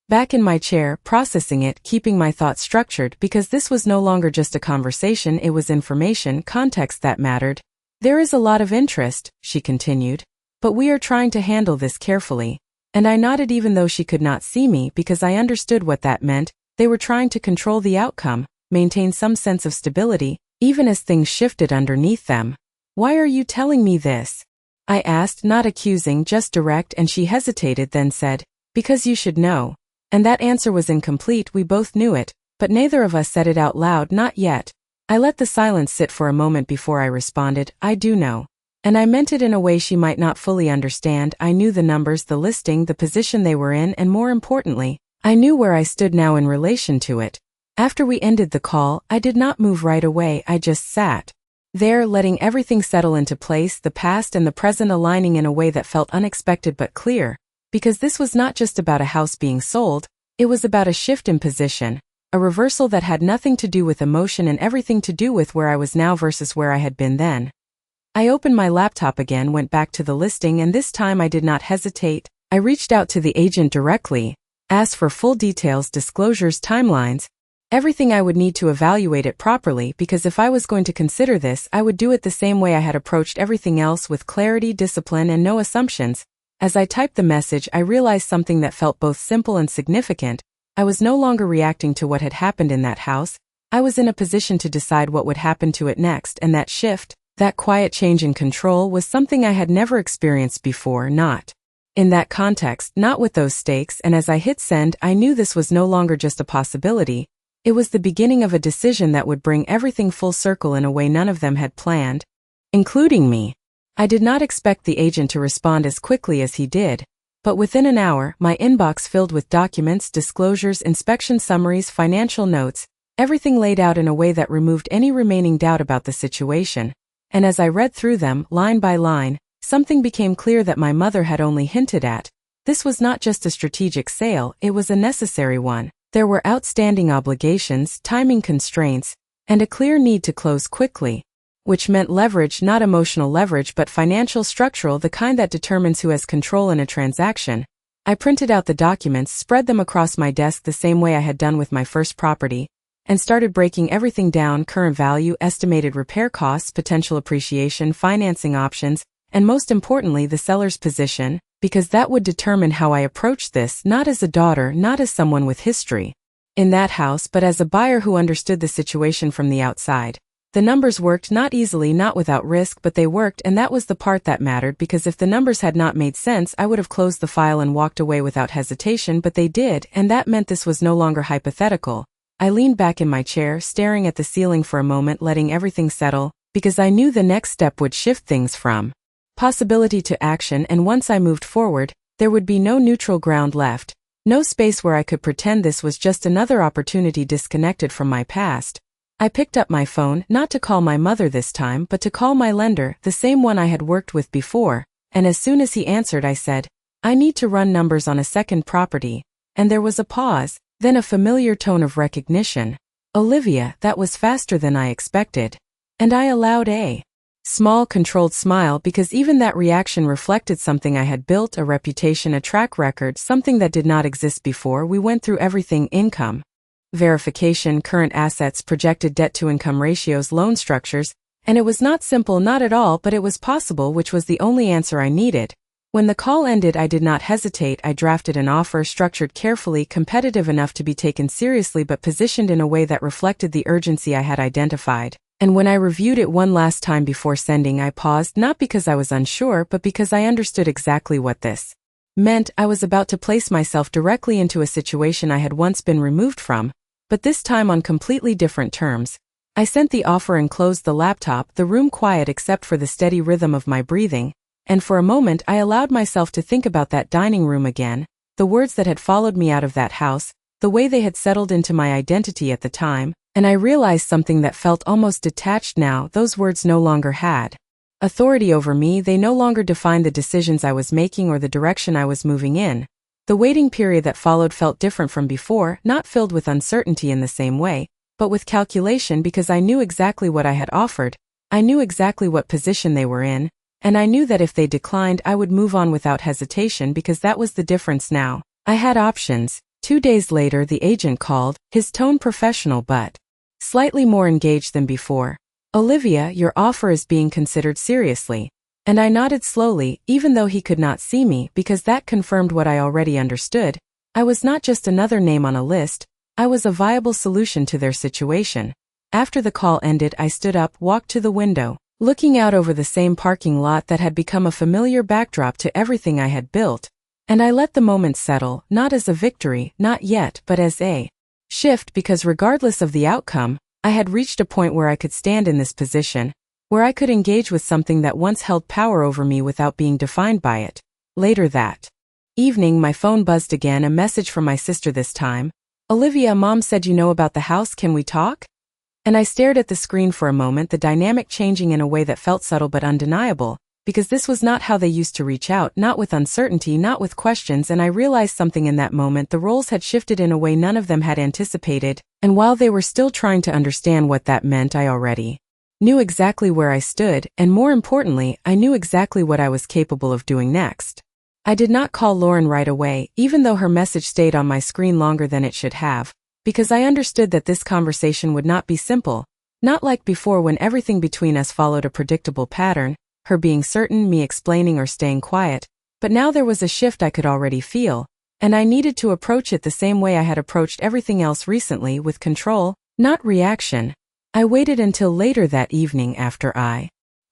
back in my chair, processing it, keeping my thoughts structured, because this was no longer just a conversation, it was information, context that mattered. There is a lot of interest, she continued, but we are trying to handle this carefully. And I nodded even though she could not see me, because I understood what that meant. They were trying to control the outcome, maintain some sense of stability, even as things shifted underneath them. Why are you telling me this? I asked, not accusing, just direct, and she hesitated, then said, because you should know. And that answer was incomplete. We both knew it, but neither of us said it out loud, not yet. I let the silence sit for a moment before I responded, I do know. And I meant it in a way she might not fully understand. I knew the numbers, the listing, the position they were in, and more importantly, I knew where I stood now in relation to it. After we ended the call, I did not move right away. I just sat there, letting everything settle into place, the past and the present aligning in a way that felt unexpected but clear. Because this was not just about a house being sold, it was about a shift in position, a reversal that had nothing to do with emotion and everything to do with where I was now versus where I had been then. I opened my laptop again, went back to the listing, and this time I did not hesitate. I reached out to the agent directly, asked for full details, disclosures, timelines, everything I would need to evaluate it properly, because if I was going to consider this, I would do it the same way I had approached everything else, with clarity, discipline, and no assumptions. As I typed the message, I realized something that felt both simple and significant. I was no longer reacting to what had happened in that house. I was in a position to decide what would happen to it next, and that shift, that quiet change in control, was something I had never experienced before, not in that context, not with those stakes. And as I hit send, I knew this was no longer just a possibility. It was the beginning of a decision that would bring everything full circle in a way none of them had planned, including me. I did not expect the agent to respond as quickly as he did, but within an hour, my inbox filled with documents, disclosures, inspection summaries, financial notes, everything laid out in a way that removed any remaining doubt about the situation. And as I read through them, line by line, something became clear that my mother had only hinted at. This was not just a strategic sale, it was a necessary one. There were outstanding obligations, timing constraints, and a clear need to close quickly. Which meant leverage, not emotional leverage but financial, structural, the kind that determines who has control in a transaction. I printed out the documents, spread them across my desk the same way I had done with my first property, and started breaking everything down: current value, estimated repair costs, potential appreciation, financing options, and most importantly the seller's position, because that would determine how I approached this, not as a daughter, not as someone with history in that house, but as a buyer who understood the situation from the outside. The numbers worked, not easily, not without risk, but they worked, and that was the part that mattered, because if the numbers had not made sense, I would have closed the file and walked away without hesitation, but they did, and that meant this was no longer hypothetical. I leaned back in my chair, staring at the ceiling for a moment, letting everything settle, because I knew the next step would shift things from possibility to action, and once I moved forward, there would be no neutral ground left, no space where I could pretend this was just another opportunity disconnected from my past. I picked up my phone, not to call my mother this time, but to call my lender, the same one I had worked with before, and as soon as he answered I said, I need to run numbers on a second property. And there was a pause, then a familiar tone of recognition. Olivia, that was faster than I expected. And I allowed a small, controlled smile, because even that reaction reflected something I had built: a reputation, a track record, something that did not exist before. We went through everything: income verification, current assets, projected debt-to-income ratios, loan structures, and it was not simple, not at all, but it was possible, which was the only answer I needed. When the call ended, I did not hesitate. I drafted an offer, structured carefully, competitive enough to be taken seriously but positioned in a way that reflected the urgency I had identified. And when I reviewed it one last time before sending, I paused, not because I was unsure, but because I understood exactly what this meant I was about to place myself directly into a situation I had once been removed from, but this time on completely different terms. I sent the offer and closed the laptop, the room quiet except for the steady rhythm of my breathing, and for a moment I allowed myself to think about that dining room again, the words that had followed me out of that house, the way they had settled into my identity at the time, and I realized something that felt almost detached now. Those words no longer had authority over me. They no longer defined the decisions I was making or the direction I was moving in. The waiting period that followed felt different from before, not filled with uncertainty in the same way, but with calculation, because I knew exactly what I had offered, I knew exactly what position they were in, and I knew that if they declined I would move on without hesitation, because that was the difference now. I had options. 2 days later the agent called, his tone professional but slightly more engaged than before. "Olivia, your offer is being considered seriously." And I nodded slowly, even though he could not see me, because that confirmed what I already understood. I was not just another name on a list, I was a viable solution to their situation. After the call ended I stood up, walked to the window, looking out over the same parking lot that had become a familiar backdrop to everything I had built, and I let the moment settle, not as a victory, not yet, but as a shift, because regardless of the outcome, I had reached a point where I could stand in this position, where I could engage with something that once held power over me without being defined by it. Later that evening my phone buzzed again, a message from my sister this time. "Olivia, Mom said you know about the house, can we talk?" And I stared at the screen for a moment, the dynamic changing in a way that felt subtle but undeniable, because this was not how they used to reach out, not with uncertainty, not with questions, and I realized something in that moment. The roles had shifted in a way none of them had anticipated, and while they were still trying to understand what that meant, I already knew exactly where I stood, and more importantly, I knew exactly what I was capable of doing next. I did not call Lauren right away, even though her message stayed on my screen longer than it should have, because I understood that this conversation would not be simple, not like before when everything between us followed a predictable pattern, her being certain, me explaining or staying quiet, but now there was a shift I could already feel, and I needed to approach it the same way I had approached everything else recently, with control, not reaction. I waited until later that evening after I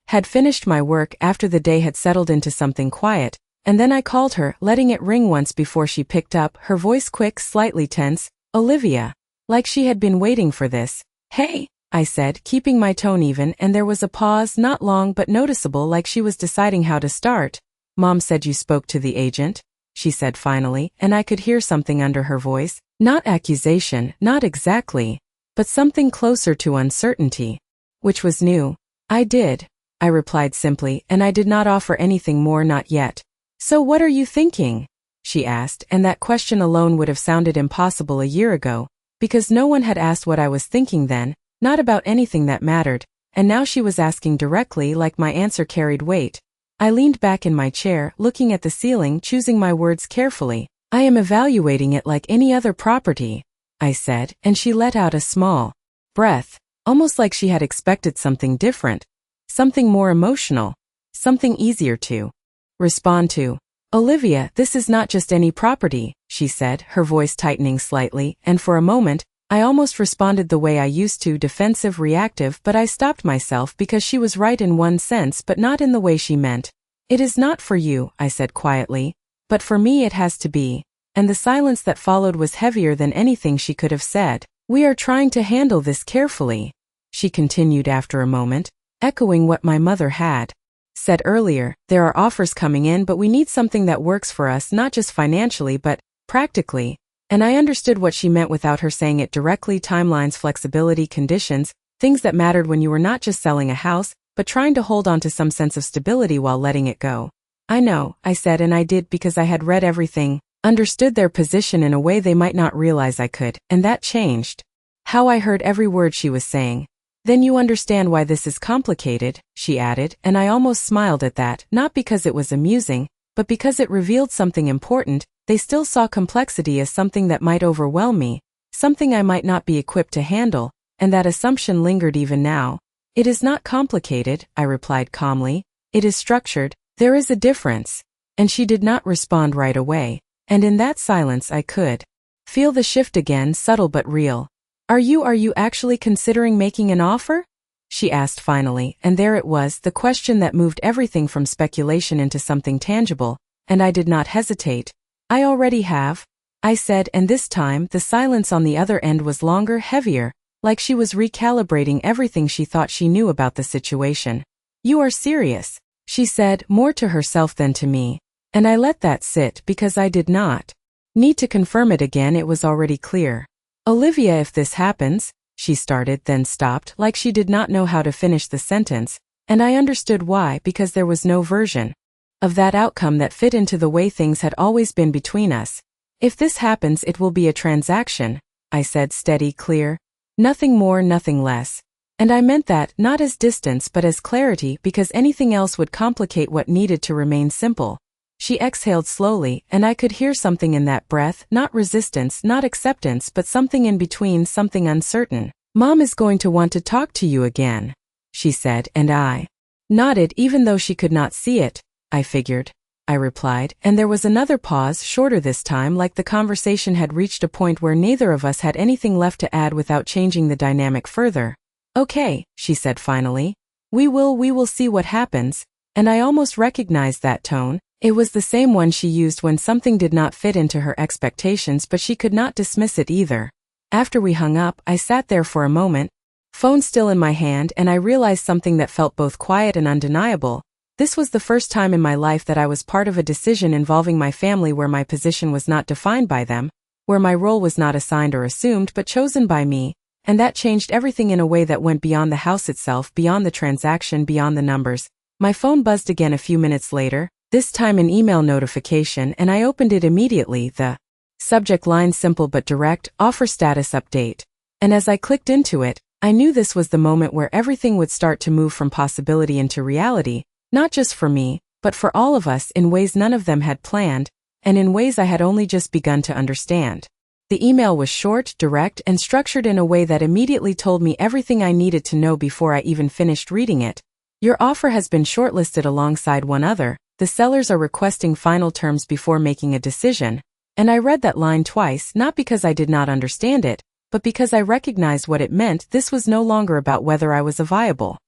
had finished my work, after the day had settled into something quiet, and then I called her, letting it ring once before she picked up, her voice quick, slightly tense. "Olivia." Like she had been waiting for this. "Hey," I said, keeping my tone even, and there was a pause, not long but noticeable, like she was deciding how to start. "Mom said you spoke to the agent," she said finally, and I could hear something under her voice. Not accusation, not exactly, but something closer to uncertainty, which was new. "I did," I replied simply, and I did not offer anything more, not yet. "So what are you thinking?" she asked, and that question alone would have sounded impossible a year ago, because no one had asked what I was thinking then, not about anything that mattered, and now she was asking directly, like my answer carried weight. I leaned back in my chair, looking at the ceiling, choosing my words carefully. "I am evaluating it like any other property," I said, and she let out a small breath, almost like she had expected something different, something more emotional, something easier to respond to. "Olivia, this is not just any property," she said, her voice tightening slightly, and for a moment, I almost responded the way I used to, defensive, reactive, but I stopped myself because she was right in one sense but not in the way she meant. "It is not for you," I said quietly, "but for me it has to be." And the silence that followed was heavier than anything she could have said. "We are trying to handle this carefully," she continued after a moment, echoing what my mother had said earlier. "There are offers coming in, but we need something that works for us, not just financially but practically." And I understood what she meant without her saying it directly. Timelines, flexibility, conditions, things that mattered when you were not just selling a house, but trying to hold on to some sense of stability while letting it go. "I know," I said, and I did, because I had read everything, understood their position in a way they might not realize I could, and that changed how I heard every word she was saying. "Then you understand why this is complicated," she added, and I almost smiled at that, not because it was amusing, but because it revealed something important. They still saw complexity as something that might overwhelm me, something I might not be equipped to handle, and that assumption lingered even now. "It is not complicated," I replied calmly. "It is structured. There is a difference." And she did not respond right away, and in that silence I could feel the shift again, subtle but real. Are you actually considering making an offer?" she asked finally, and there it was, the question that moved everything from speculation into something tangible. and I did not hesitate. I already have, I said, and this time the silence on the other end was longer, heavier, like she was recalibrating everything she thought she knew about the situation. You are serious, she said, more to herself than to me, and I let that sit because I did not need to confirm it again. It was already clear. Olivia, if this happens, she started, then stopped, like she did not know how to finish the sentence, and I understood why, because there was no version of that outcome that fit into the way things had always been between us. If this happens, it will be a transaction, I said, steady, clear. Nothing more, nothing less. And I meant that, not as distance but as clarity, because anything else would complicate what needed to remain simple. She exhaled slowly, and I could hear something in that breath, not resistance, not acceptance, but something in between, something uncertain. Mom is going to want to talk to you again, she said, and I nodded even though she could not see it. I figured, I replied, and there was another pause, shorter this time, like the conversation had reached a point where neither of us had anything left to add without changing the dynamic further. Okay, she said finally. We will see what happens, and I almost recognized that tone. It was the same one she used when something did not fit into her expectations, but she could not dismiss it either. After we hung up, I sat there for a moment, phone still in my hand, and I realized something that felt both quiet and undeniable. This was the first time in my life that I was part of a decision involving my family where my position was not defined by them, where my role was not assigned or assumed but chosen by me, and that changed everything in a way that went beyond the house itself, beyond the transaction, beyond the numbers. My phone buzzed again a few minutes later, this time an email notification, and I opened it immediately. The subject line simple but direct, offer status update. And as I clicked into it, I knew this was the moment where everything would start to move from possibility into reality, not just for me, but for all of us, in ways none of them had planned, and in ways I had only just begun to understand. The email was short, direct, and structured in a way that immediately told me everything I needed to know before I even finished reading it. Your offer has been shortlisted alongside one other. The sellers are requesting final terms before making a decision. And I read that line twice, not because I did not understand it, but because I recognized what it meant. This was no longer about whether I was a viable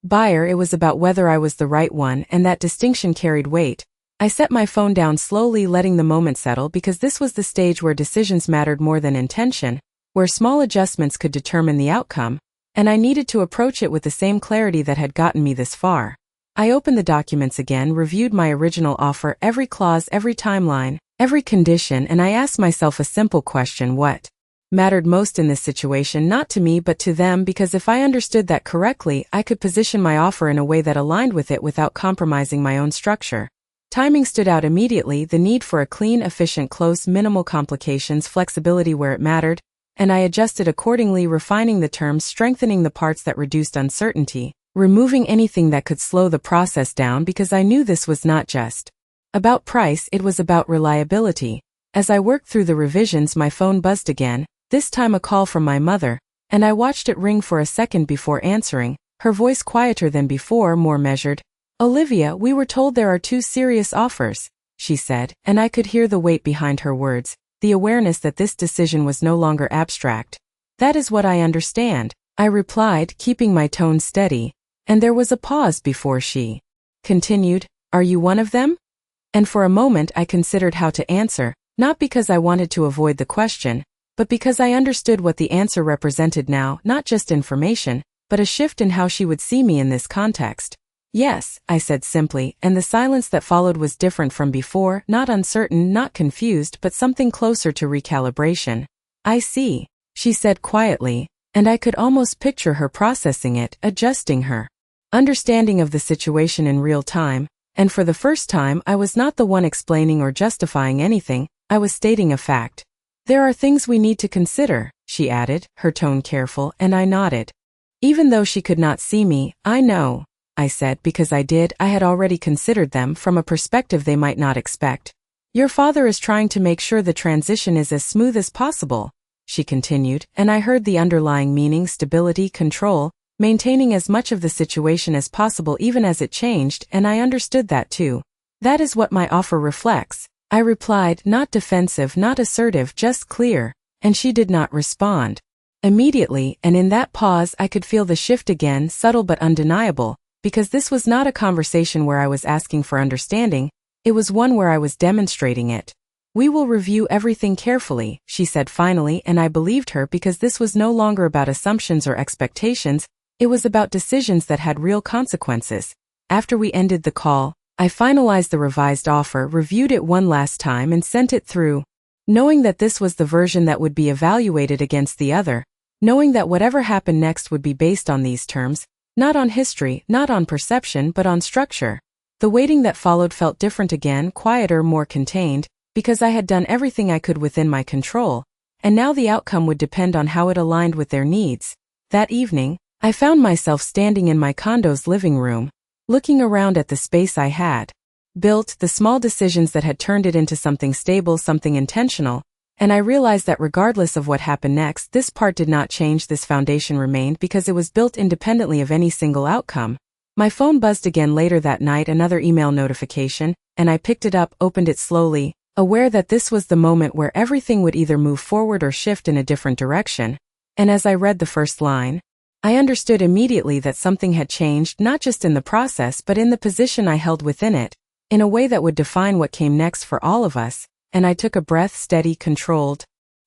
buyer, it was about whether I was the right one, and that distinction carried weight. I set my phone down slowly, letting the moment settle, because this was the stage where decisions mattered more than intention, where small adjustments could determine the outcome, and I needed to approach it with the same clarity that had gotten me this far. I opened the documents again, reviewed my original offer, every clause, every timeline, every condition, and I asked myself a simple question: what mattered most in this situation, not to me but to them, because if I understood that correctly, I could position my offer in a way that aligned with it without compromising my own structure. Timing stood out immediately, the need for a clean, efficient close, minimal complications, flexibility where it mattered, and I adjusted accordingly, refining the terms, strengthening the parts that reduced uncertainty, removing anything that could slow the process down, because I knew this was not just about price, it was about reliability. As I worked through the revisions, my phone buzzed again, this time a call from my mother, and I watched it ring for a second before answering, her voice quieter than before, more measured. Olivia, we were told there are 2 serious offers, she said, and I could hear the weight behind her words, the awareness that this decision was no longer abstract. That is what I understand, I replied, keeping my tone steady, and there was a pause before she continued, are you one of them? And for a moment I considered how to answer, not because I wanted to avoid the question, but because I understood what the answer represented now, not just information, but a shift in how she would see me in this context. Yes, I said simply, and the silence that followed was different from before, not uncertain, not confused, but something closer to recalibration. I see, she said quietly, and I could almost picture her processing it, adjusting her understanding of the situation in real time, and for the first time I was not the one explaining or justifying anything, I was stating a fact. There are things we need to consider, she added, her tone careful, and I nodded. Even though she could not see me, I know, I said, because I had already considered them from a perspective they might not expect. Your father is trying to make sure the transition is as smooth as possible, she continued, and I heard the underlying meaning: stability, control, maintaining as much of the situation as possible even as it changed, and I understood that too. That is what my offer reflects, I replied, not defensive, not assertive, just clear, and she did not respond immediately, and in that pause I could feel the shift again, subtle but undeniable, because this was not a conversation where I was asking for understanding, It was one where I was demonstrating it. "We will review everything carefully," she said finally, and I believed her because this was no longer about assumptions or expectations, it was about decisions that had real consequences. After we ended the call, I finalized the revised offer, reviewed it one last time and sent it through, knowing that this was the version that would be evaluated against the other, knowing that whatever happened next would be based on these terms, not on history, not on perception, but on structure. The waiting that followed felt different again, quieter, more contained, because I had done everything I could within my control, and now the outcome would depend on how it aligned with their needs. That evening, I found myself standing in my condo's living room, looking around at the space I had built, the small decisions that had turned it into something stable, something intentional, and I realized that regardless of what happened next, this part did not change, this foundation remained because it was built independently of any single outcome. My phone buzzed again later that night, another email notification, and I picked it up, opened it slowly, aware that this was the moment where everything would either move forward or shift in a different direction. And as I read the first line, I understood immediately that something had changed, not just in the process but in the position I held within it, in a way that would define what came next for all of us, and I took a breath, steady, controlled,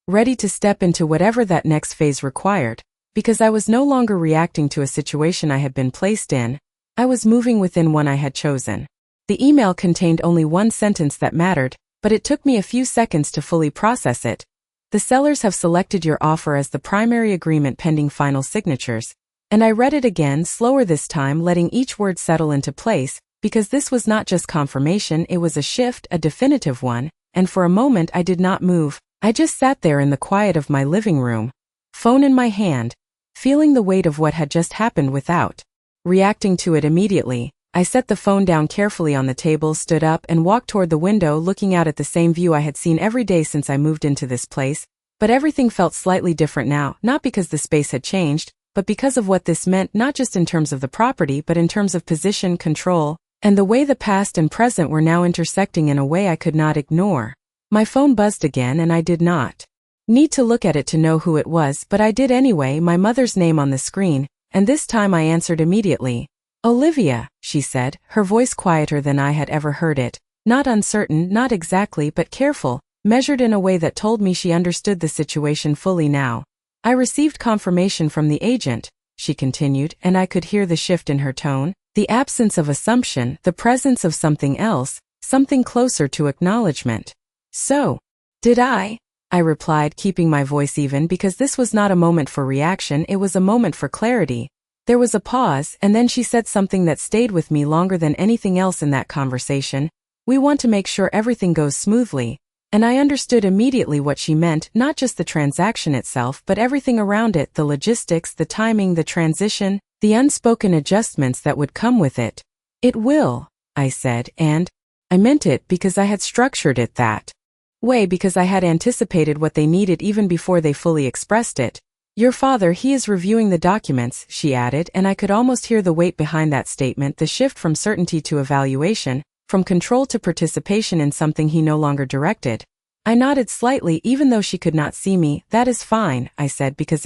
ready to step into whatever that next phase required, because I was no longer reacting to a situation I had been placed in, I was moving within one I had chosen. The email contained only one sentence that mattered, but it took me a few seconds to fully process it. "The sellers have selected your offer as the primary agreement pending final signatures." And I read it again, slower this time, letting each word settle into place, because this was not just confirmation, it was a shift, a definitive one, and for a moment I did not move. I just sat there in the quiet of my living room, phone in my hand, feeling the weight of what had just happened without reacting to it immediately. I set the phone down carefully on the table, stood up, and walked toward the window, looking out at the same view I had seen every day since I moved into this place. But everything felt slightly different now, not because the space had changed, but because of what this meant, not just in terms of the property but in terms of position, control, and the way the past and present were now intersecting in a way I could not ignore. My phone buzzed again, and I did not need to look at it to know who it was, but I did anyway, my mother's name on the screen, and this time I answered immediately. "Olivia," she said, her voice quieter than I had ever heard it, not uncertain, not exactly, but careful, measured in a way that told me she understood the situation fully now. "I received confirmation from the agent," she continued, and I could hear the shift in her tone, the absence of assumption, the presence of something else, something closer to acknowledgement. "So, did I?" I replied, keeping my voice even, because this was not a moment for reaction, it was a moment for clarity. There was a pause, and then she said something that stayed with me longer than anything else in that conversation. "We want to make sure everything goes smoothly." And I understood immediately what she meant, not just the transaction itself but everything around it, the logistics, the timing, the transition, the unspoken adjustments that would come with it. "It will," I said, and I meant it because I had structured it that way, because I had anticipated what they needed even before they fully expressed it. "Your father, he is reviewing the documents," she added, and I could almost hear the weight behind that statement, the shift from certainty to evaluation, from control to participation in something he no longer directed. I nodded slightly even though she could not see me. "That is fine," I said, because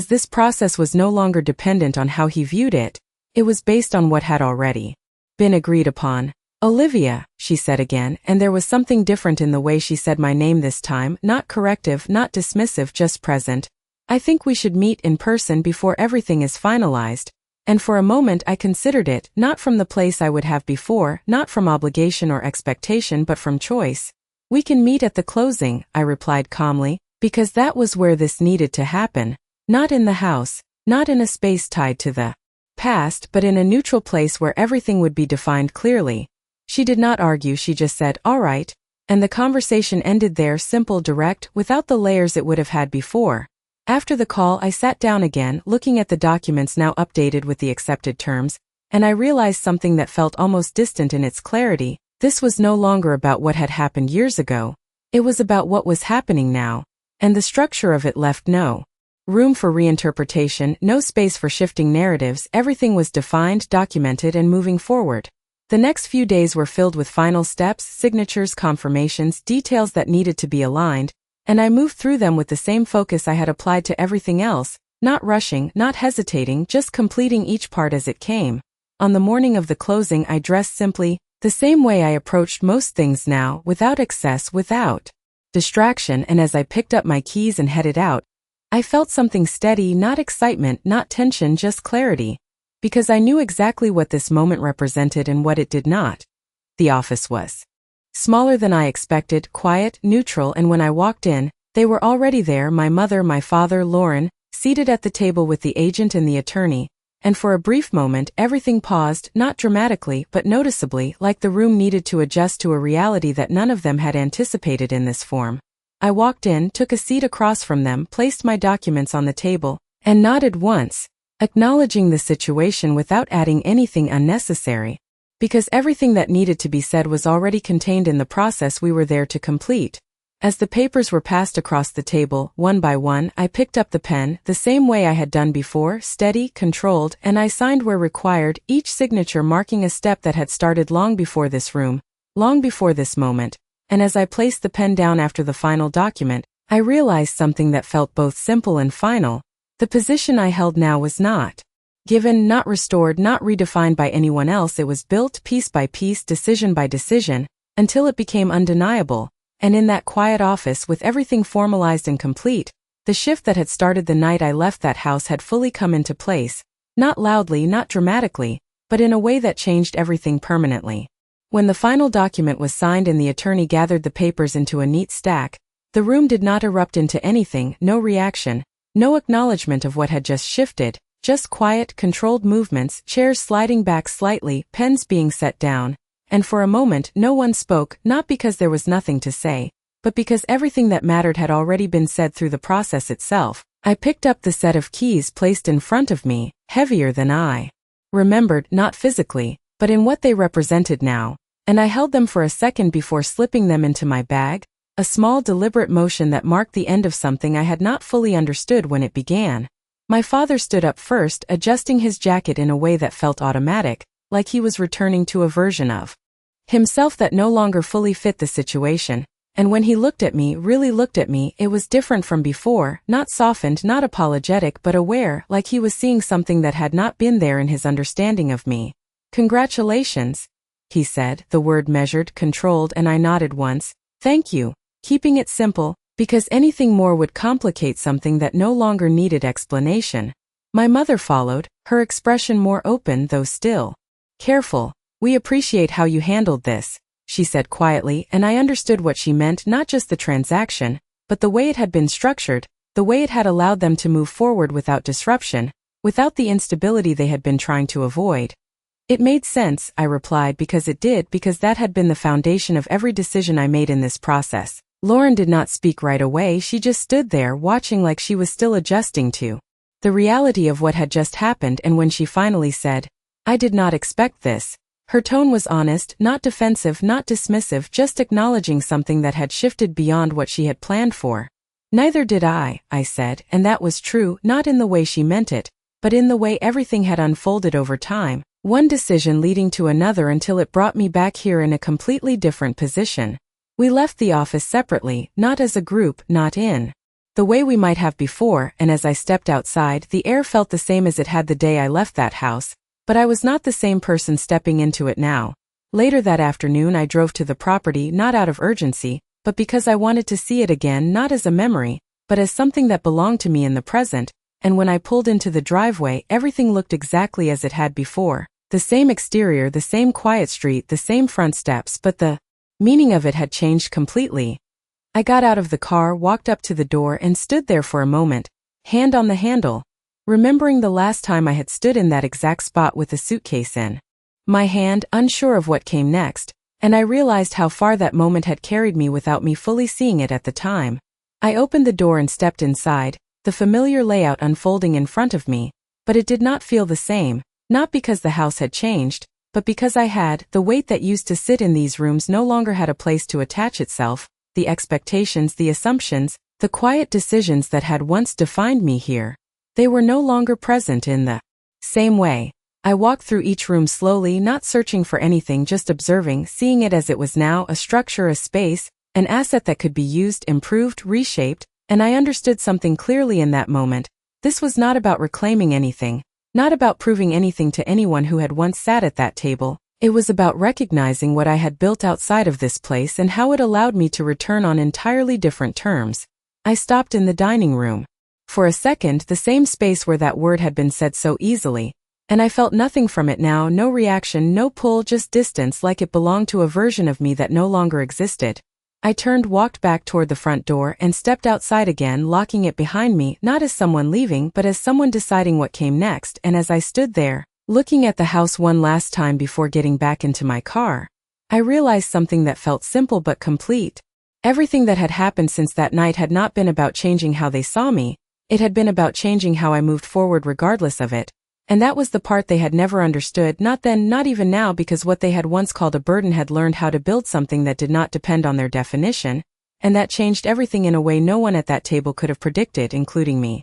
this process was no longer dependent on how he viewed it. It was based on what had already been agreed upon. "Olivia," she said again, and there was something different in the way she said my name this time, not corrective, not dismissive, just present. "I think we should meet in person before everything is finalized." And for a moment I considered it, not from the place I would have before, not from obligation or expectation, but from choice. "We can meet at the closing," I replied calmly, because that was where this needed to happen. Not in the house, not in a space tied to the past, but in a neutral place where everything would be defined clearly. She did not argue, she just said, "All right," and the conversation ended there, simple, direct, without the layers it would have had before. After the call, I sat down again, looking at the documents now updated with the accepted terms, and I realized something that felt almost distant in its clarity. This was no longer about what had happened years ago. It was about what was happening now, and the structure of it left no room for reinterpretation, no space for shifting narratives. Everything was defined, documented, and moving forward. The next few days were filled with final steps, signatures, confirmations, details that needed to be aligned, and I moved through them with the same focus I had applied to everything else, not rushing, not hesitating, just completing each part as it came. On the morning of the closing, I dressed simply, The same way I approached most things now, without excess, without distraction, and as I picked up my keys and headed out, I felt something steady, not excitement, not tension, just clarity. Because I knew exactly what this moment represented and what it did not. The office was smaller than I expected, quiet, neutral, and when I walked in, they were already there, my mother, my father, Lauren, seated at the table with the agent and the attorney, and for a brief moment everything paused, not dramatically but noticeably, like the room needed to adjust to a reality that none of them had anticipated in this form. I walked in, took a seat across from them, placed my documents on the table, and nodded once, acknowledging the situation without adding anything unnecessary. Because everything that needed to be said was already contained in the process we were there to complete. As the papers were passed across the table, one by one, I picked up the pen, the same way I had done before, steady, controlled, and I signed where required, each signature marking a step that had started long before this room, long before this moment. And as I placed the pen down after the final document, I realized something that felt both simple and final. The position I held now was not given, not restored, not redefined by anyone else. It was built piece by piece, decision by decision, until it became undeniable. And in that quiet office, with everything formalized and complete, the shift that had started the night I left that house had fully come into place, not loudly, not dramatically, but in a way that changed everything permanently. When the final document was signed and the attorney gathered the papers into a neat stack, the room did not erupt into anything, no reaction, no acknowledgement of what had just shifted, just quiet, controlled movements, chairs sliding back slightly, pens being set down. And for a moment no one spoke, not because there was nothing to say, but because everything that mattered had already been said through the process itself. I picked up the set of keys placed in front of me, heavier than I remembered, not physically, but in what they represented now, and I held them for a second before slipping them into my bag, a small deliberate motion that marked the end of something I had not fully understood when it began. My father stood up first, adjusting his jacket in a way that felt automatic, like he was returning to a version of himself that no longer fully fit the situation, and when he looked at me, really looked at me, it was different from before, not softened, not apologetic, but aware, like he was seeing something that had not been there in his understanding of me. "Congratulations," he said, the word measured, controlled, and I nodded once. "Thank you," keeping it simple, because anything more would complicate something that no longer needed explanation. My mother followed, her expression more open though still careful. "We appreciate how you handled this," she said quietly, and I understood what she meant, not just the transaction, but the way it had been structured, the way it had allowed them to move forward without disruption, without the instability they had been trying to avoid. "It made sense," I replied, because it did, because that had been the foundation of every decision I made in this process. Lauren did not speak right away, she just stood there, watching like she was still adjusting to the reality of what had just happened, and when she finally said, "I did not expect this," her tone was honest, not defensive, not dismissive, just acknowledging something that had shifted beyond what she had planned for. "Neither did I said, and that was true, not in the way she meant it, but in the way everything had unfolded over time, one decision leading to another until it brought me back here in a completely different position. We left the office separately, not as a group, not in the way we might have before, and as I stepped outside, the air felt the same as it had the day I left that house. But I was not the same person stepping into it now. Later that afternoon I drove to the property not out of urgency, but because I wanted to see it again, not as a memory, but as something that belonged to me in the present, and when I pulled into the driveway everything looked exactly as it had before. The same exterior, the same quiet street, the same front steps, but the meaning of it had changed completely. I got out of the car, walked up to the door, and stood there for a moment, hand on the handle, remembering the last time I had stood in that exact spot with a suitcase in my hand, unsure of what came next, and I realized how far that moment had carried me without me fully seeing it at the time. I opened the door and stepped inside, the familiar layout unfolding in front of me, but it did not feel the same, not because the house had changed, but because the weight that used to sit in these rooms no longer had a place to attach itself, the expectations, the assumptions, the quiet decisions that had once defined me here. They were no longer present in the same way. I walked through each room slowly, not searching for anything, just observing, seeing it as it was now, a structure, a space, an asset that could be used, improved, reshaped, and I understood something clearly in that moment. This was not about reclaiming anything, not about proving anything to anyone who had once sat at that table. It was about recognizing what I had built outside of this place and how it allowed me to return on entirely different terms. I stopped in the dining room. For a second, the same space where that word had been said so easily, and I felt nothing from it now, no reaction, no pull, just distance, like it belonged to a version of me that no longer existed. I turned, walked back toward the front door, and stepped outside again, locking it behind me, not as someone leaving, but as someone deciding what came next. And as I stood there, looking at the house one last time before getting back into my car, I realized something that felt simple but complete. Everything that had happened since that night had not been about changing how they saw me, it had been about changing how I moved forward regardless of it. And that was the part they had never understood, not then, not even now, because what they had once called a burden had learned how to build something that did not depend on their definition, and that changed everything in a way no one at that table could have predicted, including me.